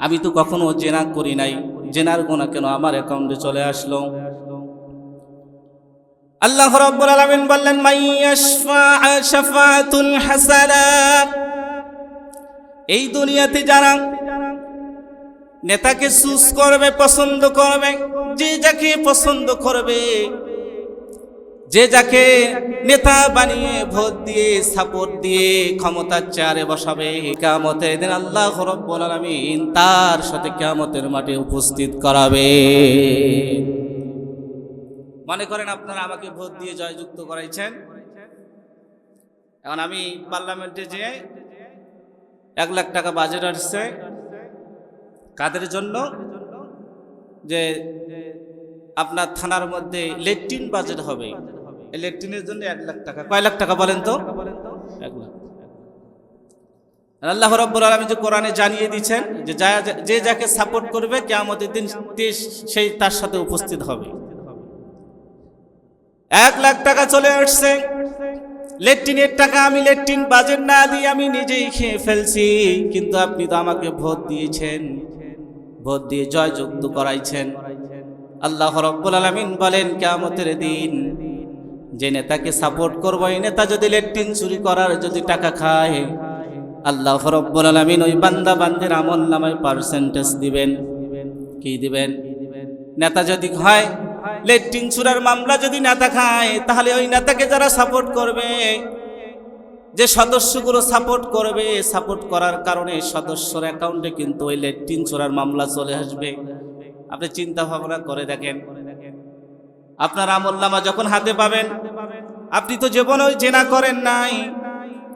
S1: আমি তো কখনো জেনা করি নাই, জেনার গুনাহ কেন আমার অ্যাকাউন্টে চলে আসলো? আল্লাহ রাব্বুল আলামিন বললেন মাইয়াশফা শাফাআতুল হাসানাত। এই দুনিয়াতে যারা নেতাকে চুজ করবে, পছন্দ করবে, যে যাকে পছন্দ করবে, যে যাকে নেতা বানিয়ে ভোট দিয়ে সাপোর্ট দিয়ে ক্ষমতার চেয়ারে বসাবে, কিয়ামতের দিন আল্লাহ রাব্বুল আলামিন তার সাথে কিয়ামতের মাঠে উপস্থিত করাবে। মনে করেন আপনারা আমাকে ভোট দিয়ে জয়যুক্ত করাইছেন, এখন আমি পার্লামেন্টে যেয়ে 1 লাখ টাকা বাজেট আসছে কাদের জন্য? যে আপনার থানার মধ্যে ল্যাট্রিন বাজেট হবে, এই ল্যাট্রিনের জন্য 1 লাখ টাকা। কয় লাখ টাকা বলেন তো? 1 লাখ। আল্লাহ রাব্বুল আলামিন যে কোরআনে জানিয়ে দিয়েছেন যে যাকে সাপোর্ট করবে কিয়ামতের দিন সেই তার সাথে উপস্থিত হবে। 1 লাখ টাকা চলে আসছে, ল্যাট্রিনের টাকা আমি ল্যাট্রিন বাজেট না দিয়ে আমি নিজেই খেয়ে ফেলছি, কিন্তু আপনি তো আমাকে ভোট দিয়েছেন, ভোট দিয়ে জয়যুক্ত করাইছেন। আল্লাহ রাব্বুল আলামিন বলেন কিয়ামতের দিন যে নেতাকে সাপোর্ট করব, এই নেতা যদি ল্যাট্রিন চুরি করার যদি টাকা খায়, আল্লাহ রাব্বুল আলামিন ওই বান্দা বান্দির আমলনামায় পার্সেন্টেজ দিবেন। কি দিবেন? নেতা যদি হয় ল্যাট্রিন চুরার মামলা যদি নেতা খায়, তাহলে ওই নেতাকে যারা সাপোর্ট করবে, যে সদস্যগুলো সাপোর্ট করবে, সাপোর্ট করার কারণে সদস্যর অ্যাকাউন্টে কিন্তু ওই ল্যাট্রিন চুরার মামলা চলে আসবে। আপনি চিন্তা ভাবনা করে দেখেন, আপনার আমলনামা যখন হাতে পাবেন, আপনি তো জীবনেও জেনা করেন নাই,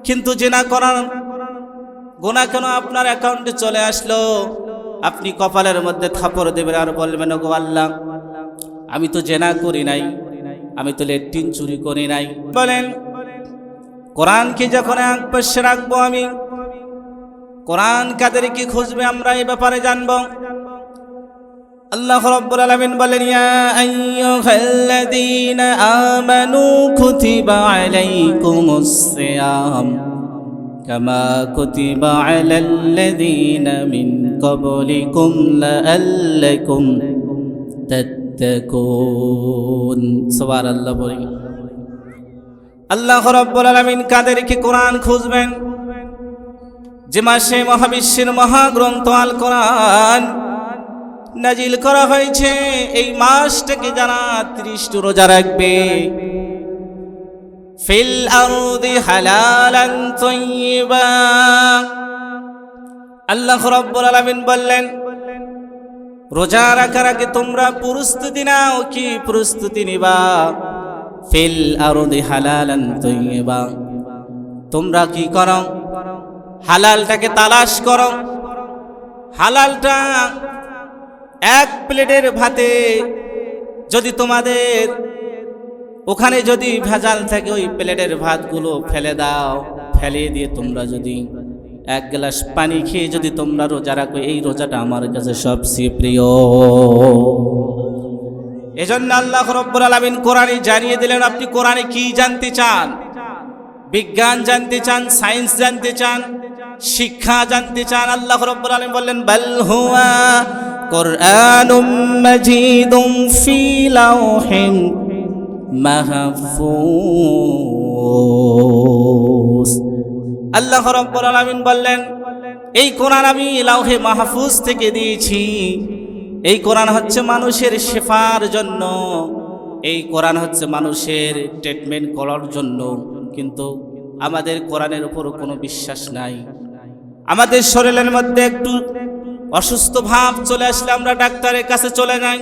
S1: কিন্তু জেনা করার গুনাহ কেন আপনার অ্যাকাউন্টে চলে আসলো? আপনি কপালের মধ্যে থাপড় দেবেন আর বলবেন ওগো আল্লাহ, আমি তো জেনা করি নাই, আমি তো ল্যাট্রিন চুরি করি নাই। বলেন কোরআনকে যখন এক পাশে রাখবো, আমি কোরআন কাদেরকে খুঁজবে আমরা এই ব্যাপারে জানবো। আল্লাহ রাব্বুল আলামিন বলেন ইয়া আইয়ুহাল্লাযীনা আমানু কুতিবা আলাইকুমুস সিয়াম কামা কুতিবা আলাল্লাযীনা মিন ক্বাবলিকুম লাআল্লাকুম তাত্তাকুন। সুবহানাল্লাহ বলেন। আল্লাহ রাব্বুল আলামিন কাদেরকে কোরআন খুঁজবেন? যে মাসে মহাবিশ্বের মহাগ্রন্থ আল কোরআন নাজিল করা হয়েছে এই মাসটাকে যারা 30 রোজা রাখবে ফিল আরদি হালালান তাইয়্যিবা। আল্লাহ রাব্বুল আলামিন বললেন রোজা রাখার আগে তোমরা প্রস্তুতি নাও। কি প্রস্তুতি নিবা? ফিল আরদি হালালান তাইয়্যিবা, তোমরা কি করো? হালালটাকে তালাশ করো। হালালটা এক প্লেটের ভাতে যদি তোমাদের ওখানে যদি ভেজাল থাকে ওই প্লেটের ভাতগুলো ফেলে দাও, ফেলে দিয়ে তোমরা যদি এক গ্লাস পানি খেয়ে যদি তোমরা রোজা রাখো, এই রোজাটা আমার কাছে সবচেয়ে প্রিয়। এজন্য আল্লাহ রাব্বুল আলামিন কোরআনে জানিয়ে দিলেন আপনি কোরআনে কি জানতে চান? বিজ্ঞান জানতে চান, সায়েন্স জানতে চান, শিক্ষা জানতে চান? আল্লাহ রাব্বুল আলামিন বললেন বাল হুয়া কুরআনুম মাজিদুম ফি লাওহিন মাহফুজ। আল্লাহ রাব্বুল আলামিন বললেন এই কোরআন আমি লাওহে মাহফুজ থেকে দিয়েছি। এই কোরআন হচ্ছে মানুষের শেফার জন্য, এই কোরআন হচ্ছে মানুষের ট্রিটমেন্ট করার জন্য। কিন্তু আমাদের কোরআনের উপর কোনো বিশ্বাস নাই। আমাদের শরীরের মধ্যে একটু অসুস্থ ভাব চলে আসলে আমরা ডাক্তারের কাছে চলে যাই,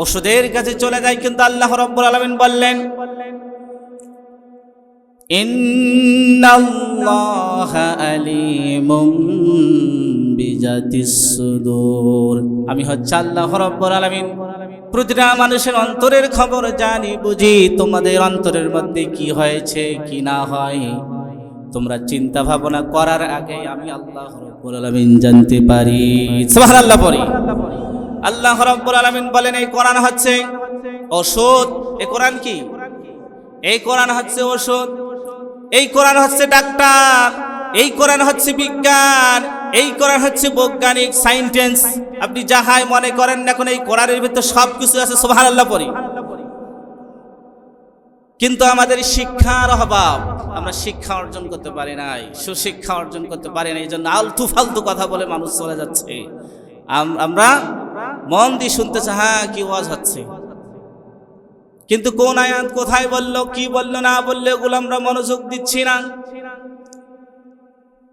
S1: ওষুধের কাছে চলে যাই। কিন্তু আল্লাহ রাব্বুল আলামিন বললেন ইন্নাল্লাহা আলিমুম বিজাতিস সুদূর। আমি হচ্ছে আল্লাহ রাব্বুল আলামিন, প্রতিটা মানুষের অন্তরের খবর জানি বুঝি। তোমাদের অন্তরের মধ্যে কি হয়েছে কি না হয় তোমরা চিন্তা ভাবনা করার আগে আমি আল্লাহ রাব্বুল আলামিন জানতে পারি। সুবহানাল্লাহ পড়ি। আল্লাহ রাব্বুল আলামিন বলেন এই কোরআন হচ্ছে ঔষধ। এই কোরআন কি? এই কোরআন হচ্ছে ঔষধ। এই কোরআন হচ্ছে ডাক্তার। এই কোরআন হচ্ছে বিজ্ঞান। এই কোরআন হচ্ছে বৈজ্ঞানিক সায়েন্স। আপনি যাহাই মনে করেন না, এখন এই কোরআনের ভিতর সবকিছু আছে। সুবহানাল্লাহ পড়ি। কিন্তু আমাদের শিক্ষার অভাব, আমরা শিক্ষা অর্জন করতে পারি নাই, সুশিক্ষা অর্জন করতে পারি না। এই জন্য আলতু ফালতু কথা বলে মানুষ চলে যাচ্ছে। আমরা মন দিয়ে শুনতেছে, হ্যাঁ কি ওয়াজ হচ্ছে, কিন্তু কোন আয়াত কোথায় বললো, কি বললো না বললো, এগুলো আমরা মনোযোগ দিচ্ছি না।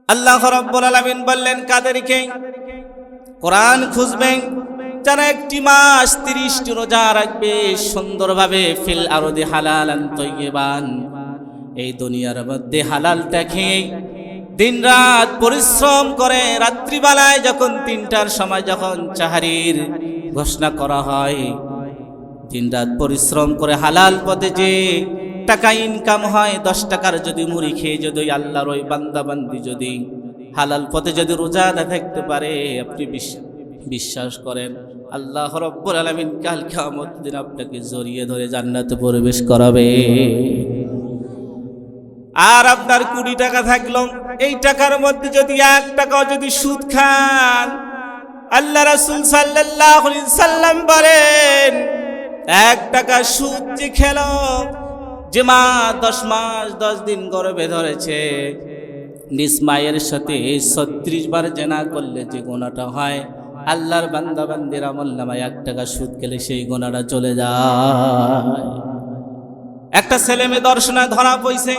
S1: আল্লাহ রাব্বুল আলামিন বললেন কাদেরকে? কোরআন খুঁজবেন যারা একটি মাস 30 রোজা রাখবে সুন্দরভাবে। ফিল আরদি হালালান তাইয়্যিবান, এই দুনিয়ার মধ্যে হালালটা খেয়ে দিন রাত পরিশ্রম করে রাত্রিবেলায় যখন 3টার সময় যখন চাহারির ঘোষণা করা হয়, দিন রাত পরিশ্রম করে হালাল পথে যে টাকা ইনকাম হয়, 10 টাকার যদি মুড়ি খেয়ে যদি আল্লাহর ওই বান্দা বান্দি যদি হালাল পথে যদি রোজা থাকতে পারে, আপনি বিশ্বাস করেন আল্লাহ রাব্বুল আলামিন কাল কিয়ামত দিন আপনাকে জড়িয়ে ধরে জান্নাতে প্রবেশ করাবে। আর আপনার 20 টাকা থাকলো, এই টাকার মধ্যে যদি 1 টাকাও যদি সুদ খান, আল্লাহ রাসূল সাল্লাল্লাহু আলাইহি সাল্লাম বলেন 1 টাকা সুদ যে খেলো, যে মা 10 মাস 10 দিন গর্ভে ধরেছে, নিজ মায়ের সাথে 36 বার জেনা করলে যে গুনাহটা হয়, আল্লাহর বান্দা বান্দির আমলনামায় 1 টাকা সুদ খেলে সেই গুনাহটা চলে যায়। একটা ছেলে মেয়ে দর্শনে ধরা পড়ছে,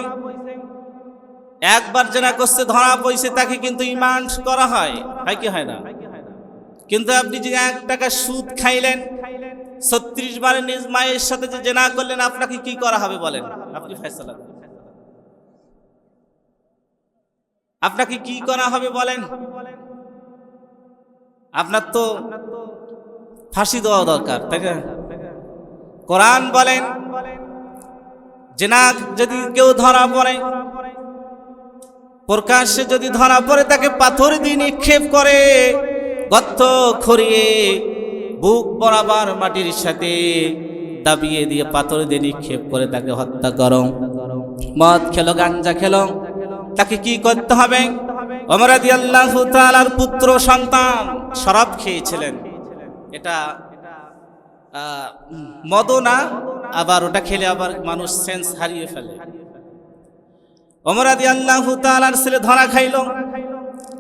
S1: একবার জেনা করছে ধরা পড়ছে, তাকে কিন্তু ইমান করা হয় কি হয় না? কিন্তু আপনি যে 1 টাকা সুদ খাইলেন, 36 বার নিজ মায়ের সাথে যে জেনা করলেন, আপনাকে কি করা হবে বলেন? আপনি ফয়সালা করেন। আপনাকে কি করা হবে বলেন? আপনার তো ফাঁসি দেওয়া দরকার, তাই না? কোরআন বলেন জেনা যদি কেউ ধরা পড়ে, প্রকাশ্যে যদি ধরা পড়ে, তাকে পাথর দিয়ে নিক্ষেপ করে, গর্ত খড়িয়ে বুক বরাবর মাটির সাথে দাবিয়ে দিয়ে পাথর দিয়ে নিক্ষেপ করে তাকে হত্যা করো। মদ খেলো, গাঞ্জা খেলো, তাকে কি করতে হবে? ওমর রাদিয়াল্লাহু তাআলার পুত্র সন্তান শরাব খেয়েছিলেন, এটা মদ না, আবার ওটা খেলে আবার মানুষ সেন্স হারিয়ে ফেলে। ওমর রাদিয়াল্লাহু তাআলার ছেলে ধরা খাইলো,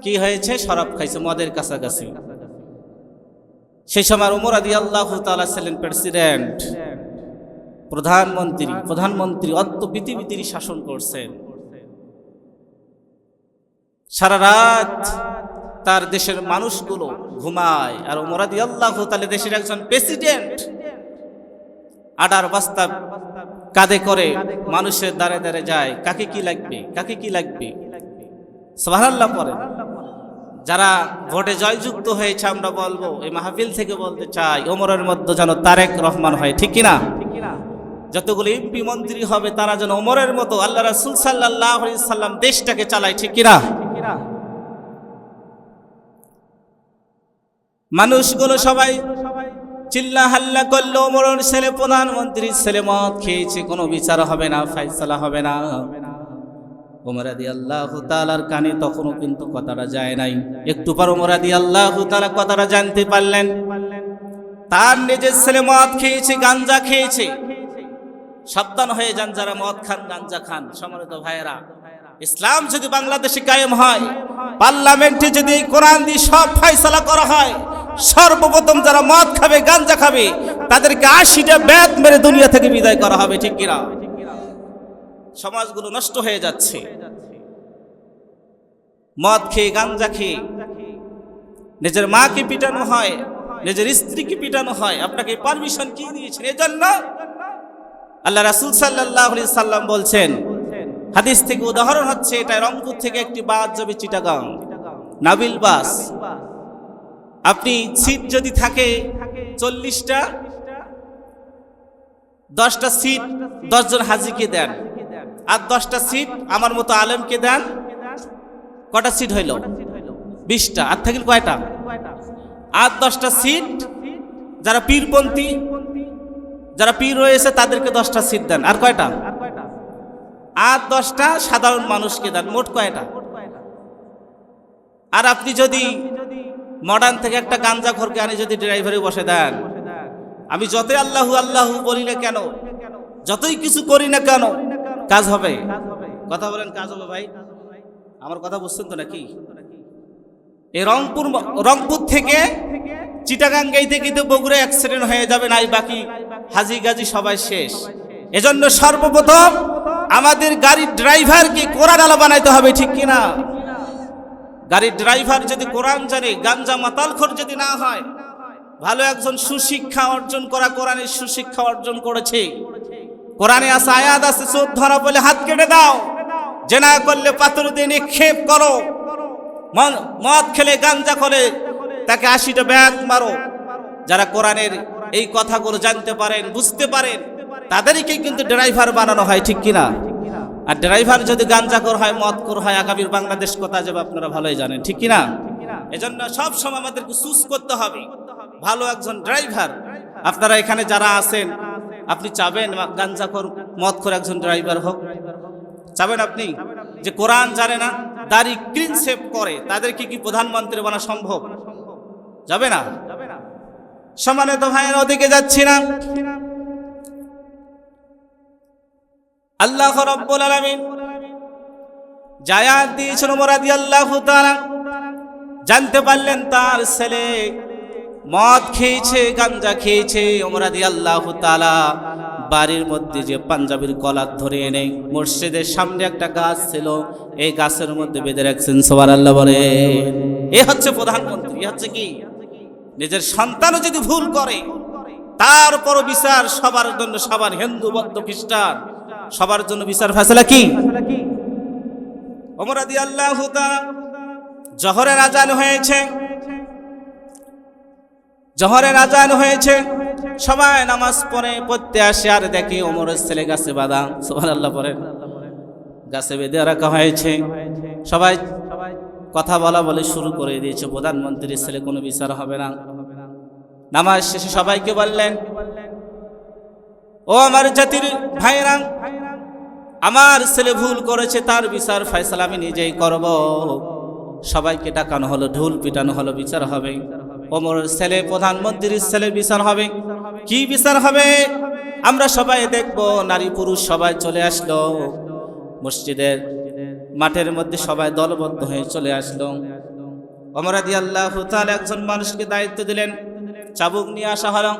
S1: কি হয়েছে? শরাব খাইছে, মদের কাছাকাছি। সেই সময় ওমর রাদিয়াল্লাহু তাআলা ছিলেন প্রেসিডেন্ট, প্রধানমন্ত্রী অত পৃথিবী তিনি শাসন করছেন। সারা রাত তার দেশের মানুষগুলো ঘুমায়, আর ওমর রাদিয়াল্লাহু তাআলা দেশের একজন প্রেসিডেন্ট আডার বস্তা কাঁধে করে মানুষের দ্বারে দ্বারে যায়, কাকে কি লাগবে, কাকে কি লাগবে, সুবহানাল্লাহ পড়েন। যারা ভোটে জয়যুক্ত হয়েছে আমরা বলবো, এই মাহফিল থেকে বলতে চাই, ওমরের মধ্যে যেন তারেক রহমান হয়, ঠিক কিনা? যতগুলো এমপি মন্ত্রী হবে তারা যেন ওমরের মতো আল্লাহ রাসূল সাল্লাল্লাহু আলাইহি সাল্লাম দেশটাকে চালায়, ঠিক কিনা? মানুষগুলো সবাই চিল্লা হাল্লা করলো, ওমরের ছেলে প্রধানমন্ত্রীর ছেলে মদ খেয়েছে, কোনো বিচার হবে না, ফয়সালা হবে না। ওমর রাদিয়াল্লাহু তাআলার কানে তখনও কিন্তু কথাটা যায় নাই। একটু পর ওমর রাদিয়াল্লাহু তাআলা কথাটা জানতে পারলেন, তার নিজের ছেলে মদ খেয়েছে, গাঞ্জা খেয়েছে। সাবধান হয়ে যান যারা মদ খান, গাঞ্জা খান। সম্মানিত ভাইয়েরা, ইসলাম যদি বাংলাদেশে কায়েম হয়, পার্লামেন্টে যদি এই কোরআন দিয়ে সব ফয়সালা করা হয়, সর্বপ্রথম যারা মদ খাবে, গাঞ্জা খাবে, তাদেরকে 80টা বেত মেরে দুনিয়া থেকে বিদায় করা হবে, ঠিক কিনা? সমাজগুলো নষ্ট হয়ে যাচ্ছে। মদ খেয়ে, গাঞ্জা খেয়ে নিজের মাকে পিটানো হয়, নিজের স্ত্রীকে পিটানো হয়। আপনাকে পারমিশন কি দিয়েছেন? এজন্য আল্লাহ রাসূল সাল্লাল্লাহু আলাইহি সাল্লাম বলছেন, হাদিস থেকে উদাহরণ হচ্ছে এটা, রংপুর থেকে একটি বাস যাবে চিটাগাং, নাবিল বাস। আপনি সিট যদি থাকে 40টা, 10টা সিট 10 জন হাজিকে দেন, আর 10টা সিট আমার মতো আলেমকে দেন, কটা সিট হইল? 20টা। আর থাকিল কয়টা? আর 10টা সিট যারা পীরপন্থী, যারা পীর রয়েছে তাদেরকে 10টা সিট দেন, আর কয়টা? আর 10টা সাধারণ মানুষকে দেন, মোট কয়টা? আর আপনি যদি মডার্ন থেকে একটা গাঞ্জাখোরকে আনি যদি ড্রাইভারে বসে দেন, আমি যতই আল্লাহু আল্লাহু বলি না কেন, যতই কিছু করি না কেন, কাজ হবে? কথা বলেন, কাজ হবে ভাই? আমার কথা বুঝছেন তো নাকি? এই রংপুর থেকে চিটাগাং গাইতে গিয়ে বগুড়া অ্যাক্সিডেন্ট হয়ে যাবে, নাই বাকি হাজি গাজি সবাই শেষ। এজন্য সর্বপ্রথম আমাদের গাড়ির ড্রাইভারকে কোরআন আলা বানাইতে হবে, ঠিক কিনা? গাড়ির ড্রাইভার যদি কোরআন জানে, গাঞ্জা মাতালখোর যদি না হয়, ভালো একজন সুশিক্ষা অর্জন করা, কোরআনের সুশিক্ষা অর্জন করেছে, কোরআনে আছে, আয়াত আছে, চোর ধরা বলে হাত কেটে দাও, জেনা করলে পাথর দিয়ে নিক্ষেপ করো, মদ খেলে, গাঞ্জা খেলে তাকে 80টা ব্যাত মারো। যারা কোরআনের এই কথাগুলো জানতে পারেন, বুঝতে পারেন, তাদেরকে কিন্তু ড্রাইভার বানানো হয়, ঠিক কিনা? আর ড্রাইভার যদি গাঞ্জাখোর হয়, মদখোর হয়, আগামীর বাংলাদেশ কোথায় যাবে আপনারা ভালোই জানেন, ঠিক কিনা? এজন্য সব সময় আমাদেরকে চুজ করতে হবে ভালো একজন ড্রাইভার। আপনারা এখানে যারা আছেন, আপনি চাবেন গাঞ্জাখোর, মদখোর একজন ড্রাইভার হোক? চাবেন আপনি? যে কোরআন জানে না, দাড়ি ক্লিন শেভ করে, তাদেরকে কি প্রধানমন্ত্রী বানা সম্ভব? যাবে না। সম্মানিত ভাইয়েরা, ওদিকে যাচ্ছি না। আল্লাহ রাব্বুল আলামিন জায়াত দিয়েছেন, ওমর রাদিয়াল্লাহু তাআলা জানতে পারলেন তার ছেলে মদ খেয়েছে, গাঞ্জা খেয়েছে। ওমর রাদিয়াল্লাহু তাআলা বাড়ির মধ্যে যে পাঞ্জাবির কলার ধরে এনে মসজিদের সামনে একটা গাছ ছিল, এই গাছের মধ্যে বেঁধে রাখছেন। সুবহানাল্লাহ বলে। এ হচ্ছে প্রধানমন্ত্রী। এ হচ্ছে কি? নিজের সন্তানও যদি ভুল করে তারপরও বিচার সবার জন্য, সবার, হিন্দু বৌদ্ধ খ্রিস্টান সবার জন্য বিচার ফয়সালা কি? ওমর রাদিয়াল্লাহু তাআলা জোহরের আজান হয়েছে, জোহরের আজান হয়েছে, সবাই নামাজ পড়তে আসে, আর দেখে ওমরের ছেলে গাছে বাঁধা। সুবহানাল্লাহ পড়েন। গাছে বেঁধে রাখা হয়েছে। সবাই কথা বলে শুরু করে দিয়েছে, প্রধানমন্ত্রীর ছেলে, কোনো বিচার হবে না। নামাজ শেষে সবাইকে বললেন, ও আমার জাতির ভাইরা, আমার ছেলে ভুল করেছে, তার বিচার ফয়সালা আমি নিজেই করব। সবাইকে ডাকানো হলো, ঢোল পিটানো হলো, বিচার হবে। ওমরের ছেলে, প্রধানমন্ত্রীর ছেলে বিচার হবে। কি বিচার হবে? আমরা সবাই দেখব। নারী পুরুষ সবাই চলে আসলো মসজিদের মাঠের মধ্যে, সবাই দলবদ্ধ হয়ে চলে আসলো। ওমর রাদিয়াল্লাহু তাআলা একজন মানুষকে দায়িত্ব দিলেন, চাবুক নিয়ে আসা হলো।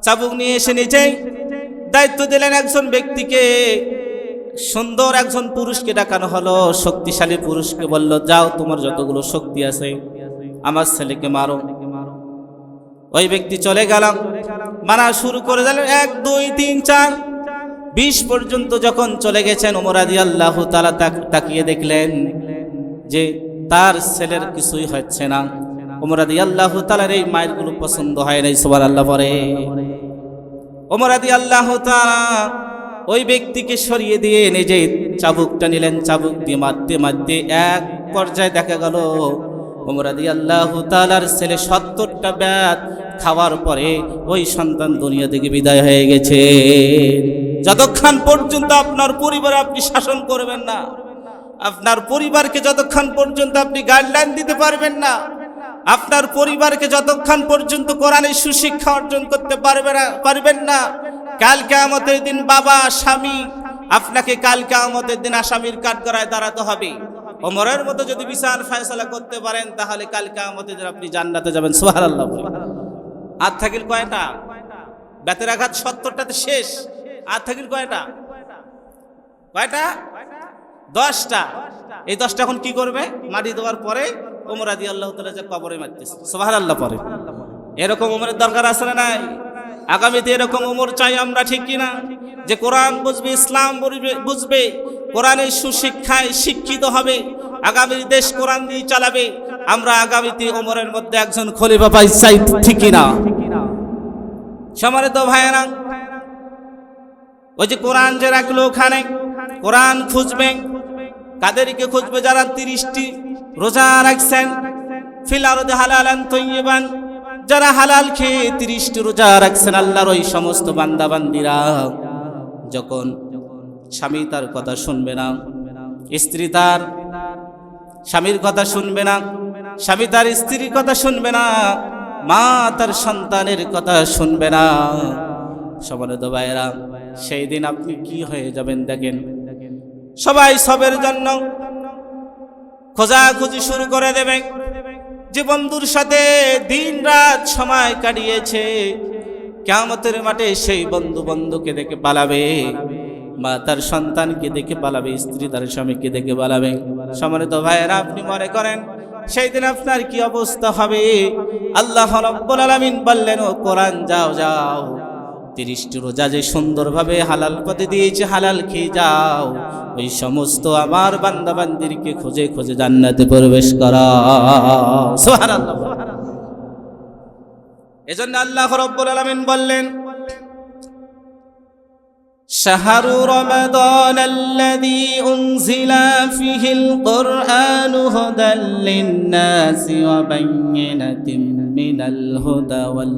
S1: চাবুক নিয়ে এসে নিজেই দায়িত্ব দিলেন একজন ব্যক্তিকে, সুন্দর একজন পুরুষকে ডাকানো হলো, শক্তিশালী পুরুষকে বলল, যাও তোমার যতগুলো শক্তি আছে আমার ছেলেকে মারো। ওই ব্যক্তি চলে গেল, মারা শুরু করে দিলেন। 1 2 3 4 20 পর্যন্ত যখন চলে গেছেন, ওমর রাদিয়াল্লাহু তাআলা তাকিয়ে দেখলেন যে তার ছেলের কিছুই হচ্ছে না। ওমর রাদিয়াল্লাহু তাআলার এই মায়েরগুলো পছন্দ হয় নাই। সুবহানাল্লাহ পরে ওমর রাদিয়াল্লাহু তাআলা ওই ব্যক্তিকে সরিয়ে দিয়ে নিজে চাবুকটা নিলেন। চাবুক দিয়ে মারতে মারতে এক পর্যায়ে দেখা গেল ওমর রাদিয়াল্লাহু তাআলার ছেলে 70টা ব্যাত খাওয়ার পরে ওই সন্তান দুনিয়া থেকে বিদায় হয়ে গেছে। যতক্ষণ পর্যন্ত আপনার পরিবার আপনি শাসন করবেন না, আপনার পরিবারকে যতক্ষণ পর্যন্ত আপনি গাইডলাইন দিতে পারবেন না, আপনার পরিবারকে যতক্ষণ পর্যন্ত কোরআনের সুশিক্ষা অর্জন করতে পারবেন না, কাল কিয়ামতের দিন বাবা স্বামী আপনাকে কাল কিয়ামতের দিন আসামির কাঠগড়ায় দাঁড়াতে হবে। ওমরের মতো যদি বিচার ফয়সালা করতে পারেন তাহলে কাল কিয়ামতের দিন আপনি জান্নাতে যাবেন। সুবহানাল্লাহ। আর থাকিল কয়টা? বেতের আঘাত 70টাতে শেষ। আর থাকিল কয়টা? 10টা। এই 10টা এখন কি করবে? মাটি দেওয়ার পরে ওমর রাদিয়াল্লাহু তাআলা যে কবরে মারতেছে। সুবহানাল্লাহ পরে এরকম ওমরের দরকার আছে না নাই? আগামীতে এরকম ওমর চাই আমরা, ঠিক কিনা? যে কোরআন বুঝবে, ইসলাম বুঝবে, কোরআনের সুশিক্ষায় শিক্ষিত হবে, আগামী দেশ কোরআন দিয়ে চালাবে। আমরা আগামীতে ওমরের মধ্যে একজন খলিফা পাই চাই, ঠিক কিনা? সম্মানিত ভাইয়েরা, ওই যে কোরআন যে রাখলো ওখানে, কোরআন খুঁজবে কাদেরকে খুঁজবে? যারা 30টি রোজা রাখছেন, ফিল আরদি হালালান তাইয়িবান, যারা হালাল খেয়ে 30টি রোজা রাখছেন আল্লাহর ওই সমস্ত বান্দা বান্দিরা যখন স্বামী তার কথা শুনবে না, স্ত্রী তার স্বামীর কথা শুনবে না, স্বামী তার স্ত্রীর কথা শুনবে না, মা তার সন্তানের কথা শুনবে না, সম্মানিত ভাইয়েরা, সেই দিন আপনি কি হয়ে যাবেন দেখেন। সবাই সবের জন্য খোঁজাখুঁজি শুরু করে দেবে। যে বন্ধুর সাথে দিন রাত সময় কাটিয়েছে, কিয়ামতের মাঠে সেই বন্ধু বন্ধুকে দেখে পালাবে, মা তার সন্তানকে দেখে পালাবে, স্ত্রী তার স্বামীকে দেখে পালাবে। সম্মানিত ভাইয়েরা, আপনি মনে করেন সেই দিন আপনার কি অবস্থা হবে? আল্লাহ রাব্বুল আলামিন বললেন, ও কোরআন যাও যাও, 30টি রোজা যে সুন্দরভাবে হালাল পথে দিয়েছে, হালাল খেয়ে যাও, ওই সমস্ত আমার বান্দা বান্দিরকে খুঁজে খুঁজে জান্নাতে প্রবেশ করাও। সুবহানাল্লাহ। এজন্য আল্লাহ রাব্বুল আলামিন বললেন, শাহরু রমাদানাল্লাযী উনজিলা ফীহিল কুরআনু হুদাল লিন-নাসি ওয়া বায়্যিনাতিন মিনাল হুদা ওয়াল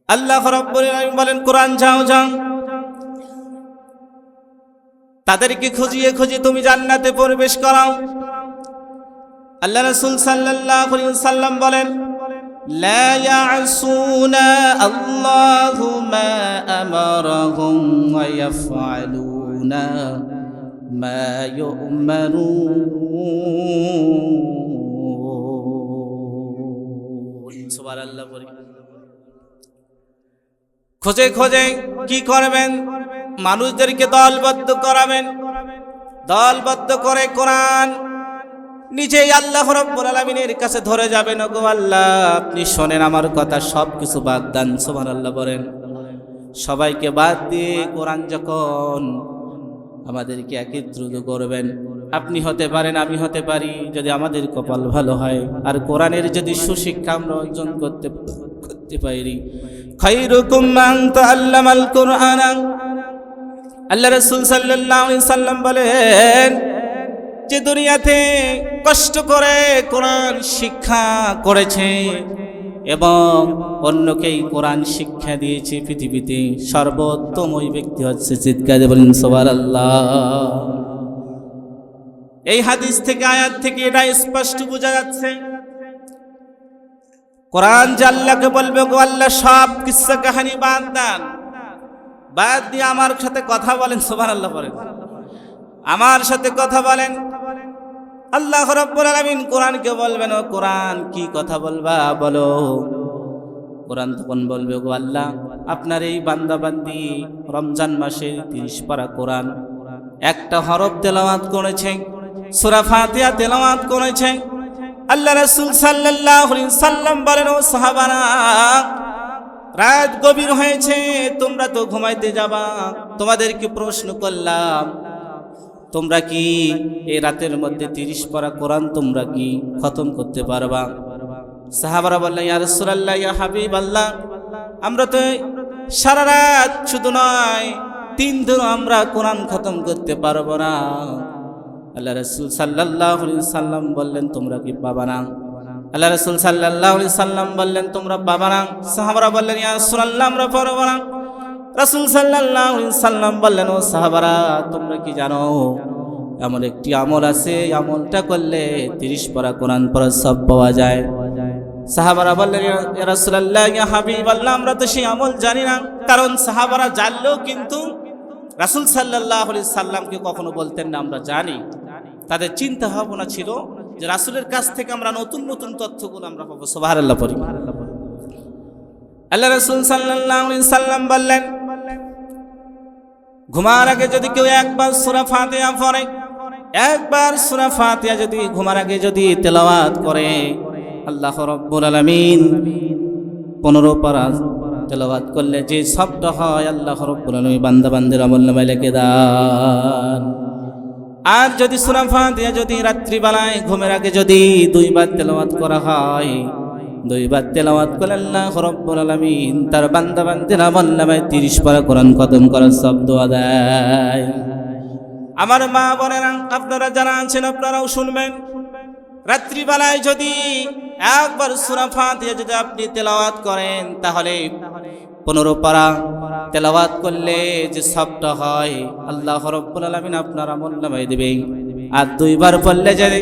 S1: আল্লাহ রাব্বুল আলামিন বলেন, কোরআন যাও যাও, তাদেরকে খুঁজিয়ে খুঁজিয়ে তুমি জান্নাতে প্রবেশ করাও। আল্লাহ রাসূল সাল্লাল্লাহু আলাইহি ওয়াসাল্লাম বলেন, লা ইয়াসুনা আল্লাহু মা আমারাহুম ওয়া ইয়াফআলুনা মা ইউমারুন। সুবহানাল্লাহ। খোঁজে খোঁজে কি করবেন? মানুষদেরকে দলবদ্ধ করাবেন, দলবদ্ধ করে কোরআন নিজেই আল্লাহ রাব্বুল আলামিনের কাছে ধরে যাবেন। ওগো আল্লাহ, আপনি শোনেন আমার কথা, সব কিছু বাদ দেন। সুবহানাল্লাহ বলেন। সবাইকে বাদ দিয়ে কোরআন যখন আমাদেরকে একত্রিত করবেন, আপনি হতে পারেন, আমি হতে পারি, যদি আমাদের কপাল ভালো হয় আর কোরআনের যদি সুশিক্ষা আমরা অর্জন করতে পারি। খায়রুকুম মান তাআল্লামাল কুরআন। আল্লাহ রাসূল সাল্লাল্লাহু আলাইহি সাল্লাম বলেন, যে দুনিয়াতে কষ্ট করে কোরআন শিক্ষা করেছে এবং অন্যকেই কোরআন শিক্ষা দিয়েছে, পৃথিবীতে সর্বোত্তম ওই ব্যক্তি হচ্ছে, চিৎকারে বলেন সুবহানাল্লাহ। এই হাদিস থেকে, আয়াত থেকে এটা স্পষ্ট বোঝা যাচ্ছে, কোরআন যে আল্লাহকে বলবে, গো আল্লাহ সব কিসসা কাহিনী বাদ দেন, বাদ দিয়ে আমার সাথে কথা বলেন। সুবহানাল্লাহ বলেন। আমার সাথে কথা বলেন। আল্লাহ রাব্বুল আলামিন কোরআনকে বলবেন, ও কোরআন কি কথা বলবা বলো। কোরআন তখন বলবে, গো আল্লাহ, আপনার এই বান্দা বান্দি রমজান মাসে 30 পারা কোরআন একটা হরফ তেলাওয়াত করেছে, সূরা ফাতিহা তেলাওয়াত করেছে। আল্লাহ রাসূল সাল্লাল্লাহু আলাইহি সাল্লাম বলেন, ও সাহাবারা, রাত গভীর হয়েছে, তোমরা তো ঘুমাইতে যাবা, তোমাদেরকে প্রশ্ন করলাম, তোমরা কি এই রাতের মধ্যে 30 পারা কোরআন তোমরা কি খতম করতে পারবা? সাহাবারা বললেন, ইয়া রাসূলুল্লাহ, ইয়া হাবিবাল্লাহ, আমরা তো সারা রাত শুধু নয় 3 দিন আমরা কোরআন খতম করতে পারবো না। আল্লাহ রাসূল সাল্লাল্লাহু আলাইহি সাল্লাম বললেন, তোমরা কি পাবা না? আল্লাহ রাসূল সাল্লাল্লাহু আলাইহি সাল্লাম বললেন, তোমরা পাবা না? সাহাবারা বললেন, ইয়া রাসূলুল্লাহ, আমরা পারবো না। রাসূল সাল্লাল্লাহু আলাইহি সাল্লাম বললেন, ও সাহাবারা, তোমরা কি জানো এমন একটি আমল আছে, আমলটা করলে 30 পারা কোরআন পড়া সব পাওয়া যায়? সাহাবারা বললেন, ইয়া রাসূলুল্লাহ, ইয়া হাবিবাল্লাহ, আমরা তো সেই আমল জানি না। কারণ সাহাবারা জানলেও কিন্তু রাসূল সাল্লাল্লাহু আলাইহি সাল্লামকে কখনো বলতেন না আমরা জানি। তাদের চিন্তা ভাবনা ছিল যে রাসূলের কাছ থেকে আমরা নতুন নতুন তথ্যগুলো আমরা পাবো। সুবহানাল্লাহ পড়ি। আল্লাহ রাসূল সাল্লাল্লাহু আলাইহি সাল্লাম বললেন, ঘুমার আগে যদি কেউ একবার সূরা ফাতিহা পড়ে, একবার সূরা ফাতিহা যদি ঘুমার আগে যদি তেলাওয়াত করে, আল্লাহ রাব্বুল আলামিন 15 পারা তেলাওয়াত করলে যে শব্দ হয়, আল্লাহ রাব্বুল আলামিন বান্দা বান্দির আমলনামায় লিখে দেন। আর যদি সূরা ফাতিহা যদি রাত্রিবেলায় ঘুমের আগে যদি 2 বার তেলাওয়াত করা হয়, 2 বার তেলাওয়াত করলে আল্লাহ রাব্বুল আলামিন তার বান্দা বান্দির আমলনামায় 30 পারা কোরআন খতম করার শব্দ দেয়। আমার মা বোনেরা, আপনারা যারা আছেন আপনারাও শুনবেন, রাত্রিবেলায় যদি একবার সূরা ফাতিহা যদি আপনি তেলাওয়াত করেন, তাহলে 15 পারা তেলাওয়াত করলে যে শব্দ হয়, আল্লাহ রাব্বুল আলামিন আপনার আমলনামায় দিবেন। আর 2 বার পড়লে যদি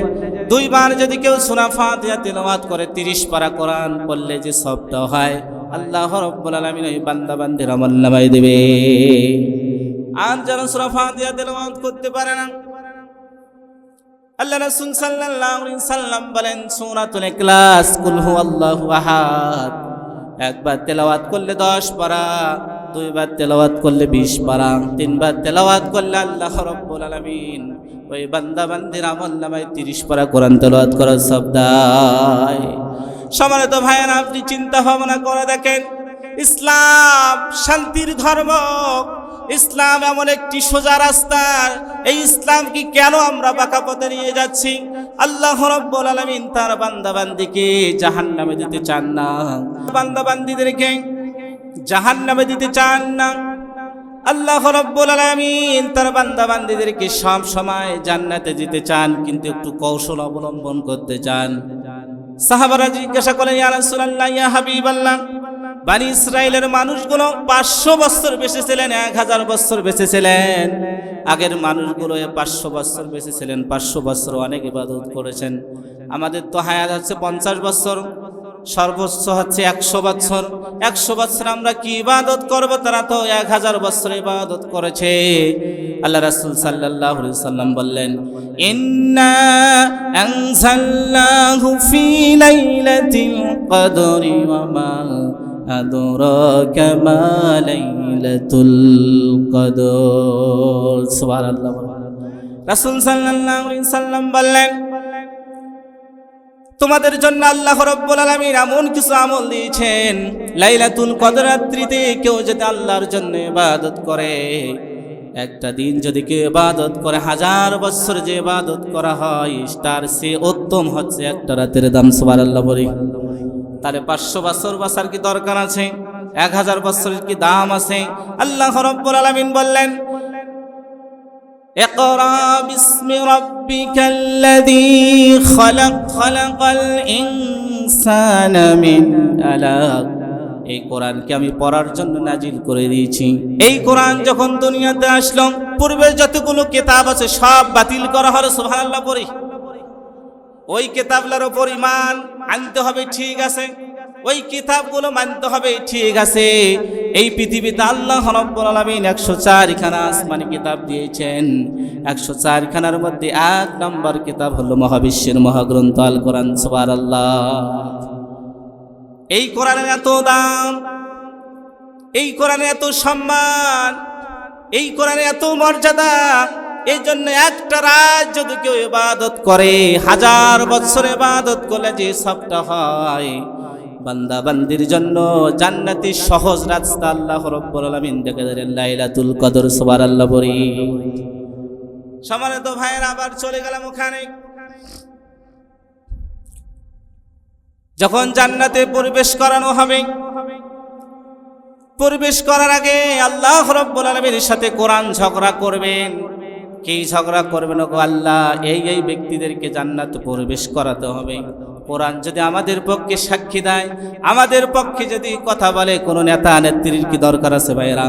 S1: 2 বার যদি কেউ সূরা ফাতিহা তেলাওয়াত করে 30 পারা কোরআন পড়লে যে শব্দ হয়, আল্লাহ রাব্বুল আলামিন ওই বান্দা বান্দির আমলনামায় দিবে। আর যারা সূরা ফাতিহা তেলাওয়াত করতে পারে না, আল্লাহ রাসূল সাল্লাল্লাহু আলাইহি সাল্লাম বলেন, সূরাতুল ইখলাস, কুল হুয়াল্লাহু আহাদ একবার তেলাওয়াত করলে 10 পারা, 2 বার তেলাওয়াত করলে 20 পারা, 3 বার তেলাওয়াত করলে আল্লাহ রাব্বুল আলামিন ওই বান্দা বান্দির আমলনামায় 30 পারা কোরআন তেলাওয়াত করার শব্দ দেয়। সম্মানিত ভাইয়েরা, আপনি চিন্তা ভাবনা করে দেখেন, ইসলাম শান্তির ধর্ম, ইসলাম এমন একটি সোজা রাস্তা, এই ইসলাম কি কেন আমরা বাঁকা পথে নিয়ে যাচ্ছি? আল্লাহ রাব্বুল আলামিন তার বান্দা বান্দিকে জাহান্নামে দিতে চান না, বান্দা বান্দিদেরকে জাহান্নামে দিতে চান না। আল্লাহ রাব্বুল আলামিন তার বান্দা বান্দিদেরকে সব সময় জান্নাতে দিতে চান, কিন্তু একটু কৌশল অবলম্বন করতে চান। সাহাবারা জিজ্ঞাসা করেন, ইয়া রাসূলুল্লাহ, ইয়া হাবিবাল্লাহ, বানি ইসরাইলের মানুষগুলো 500 বছর বেঁচে ছিলেন, 1000 বছর বেঁচে ছিলেন। আগের মানুষগুলো 500 বছর বেঁচে ছিলেন, 500 বছর অনেক ইবাদত করেছেন। আমাদের তো হায়াত হচ্ছে 50 বছর, সর্বোচ্চ হচ্ছে 100 বছর। 100 বছর আমরা কি ইবাদত করব? তারা তো 1000 বছর ইবাদত করেছে। আল্লাহ রাসূল সাল্লাল্লাহু আলাইহি সাল্লাম বললেন, ইন্না আনজালনাহু ফি লাইলাতিল কদরি ওয়া মা আদরাকা মা লাইলাতুল কদর। সুবহানাল্লাহ। রাসূল সাল্লাল্লাহু আলাইহি সাল্লাম বললেন, তোমাদের জন্য আল্লাহ রাব্বুল আলামিন এমন কিছু আমল দিয়েছেন, লাইলাতুল কদর রাত্রিতে কেউ যদি আল্লাহর জন্য ইবাদত করে, একটা দিন যদি কেউ ইবাদত করে 1000 বছর যে ইবাদত করা হয় তার চেয়ে উত্তম হচ্ছে একটা রাতের দাম। সুবহানাল্লাহ বলি। তাহলে 500 বছর বাঁচার কি দরকার আছে? 1000 বছরের কি দাম আছে? আল্লাহ রাব্বুল আলামিন বললেন, ইকরা বিসমি রাব্বিকাল্লাযী খালাক, খালাকাল ইনসানা মিন আলাক। এই কোরআনকে আমি পড়ার জন্য নাজিল করে দিয়েছি। এই কোরআন যখন দুনিয়াতে আসলো, পূর্বে যতগুলো কিতাব আছে সব বাতিল করা হলো। সুবহানাল্লাহ পড়ি। ওই কিতাবগুলোর উপর ঈমান আনতে হবে, ঠিক আছে, ওই কিতাবগুলো মানতে হবে। ঠিক আছে, এই পৃথিবীতে আল্লাহ রাব্বুল আলামিন 104 খানা আসমানি কিতাব দিয়েছেন। 104 খানার মধ্যে 1 নম্বর কিতাব হলো মহাবিশ্বের মহাগ্রন্থ আল কোরআন। সুবহানাল্লাহ। এই কোরআনের এত দাম, এই কোরআনের এত সম্মান, এই কোরআনের এত মর্যাদা। এই জন্য একটা রাত যদি কেউ ইবাদত করে, 1000 বছর ইবাদত করলে যে সবটা হয়, বান্দা বান্দির জন্য জান্নাতি সহজ রাস্তা আল্লাহ রাব্বুল আলামিন দেখে দিলেন লাইলাতুল কদর। সুবহানাল্লাহ বলি। সম্মানিত ভাইয়েরা, আবার চলে গেলাম ওখানে। যখন জান্নাতে প্রবেশ করানো হবে, প্রবেশ করার আগে আল্লাহ রাব্বুল আলামিনের সাথে কোরআন ঝগড়া করবেন। কি ঝগড়া করবেন? ওগো আল্লাহ, এই ব্যক্তিদেরকে জান্নাতে প্রবেশ করাতে হবে। কোরআন যদি আমাদের পক্ষে সাক্ষী দেয়, আমাদের পক্ষে যদি কথা বলে, কোনো নেতা নেত্রীর কি দরকার আছে ভাইরা?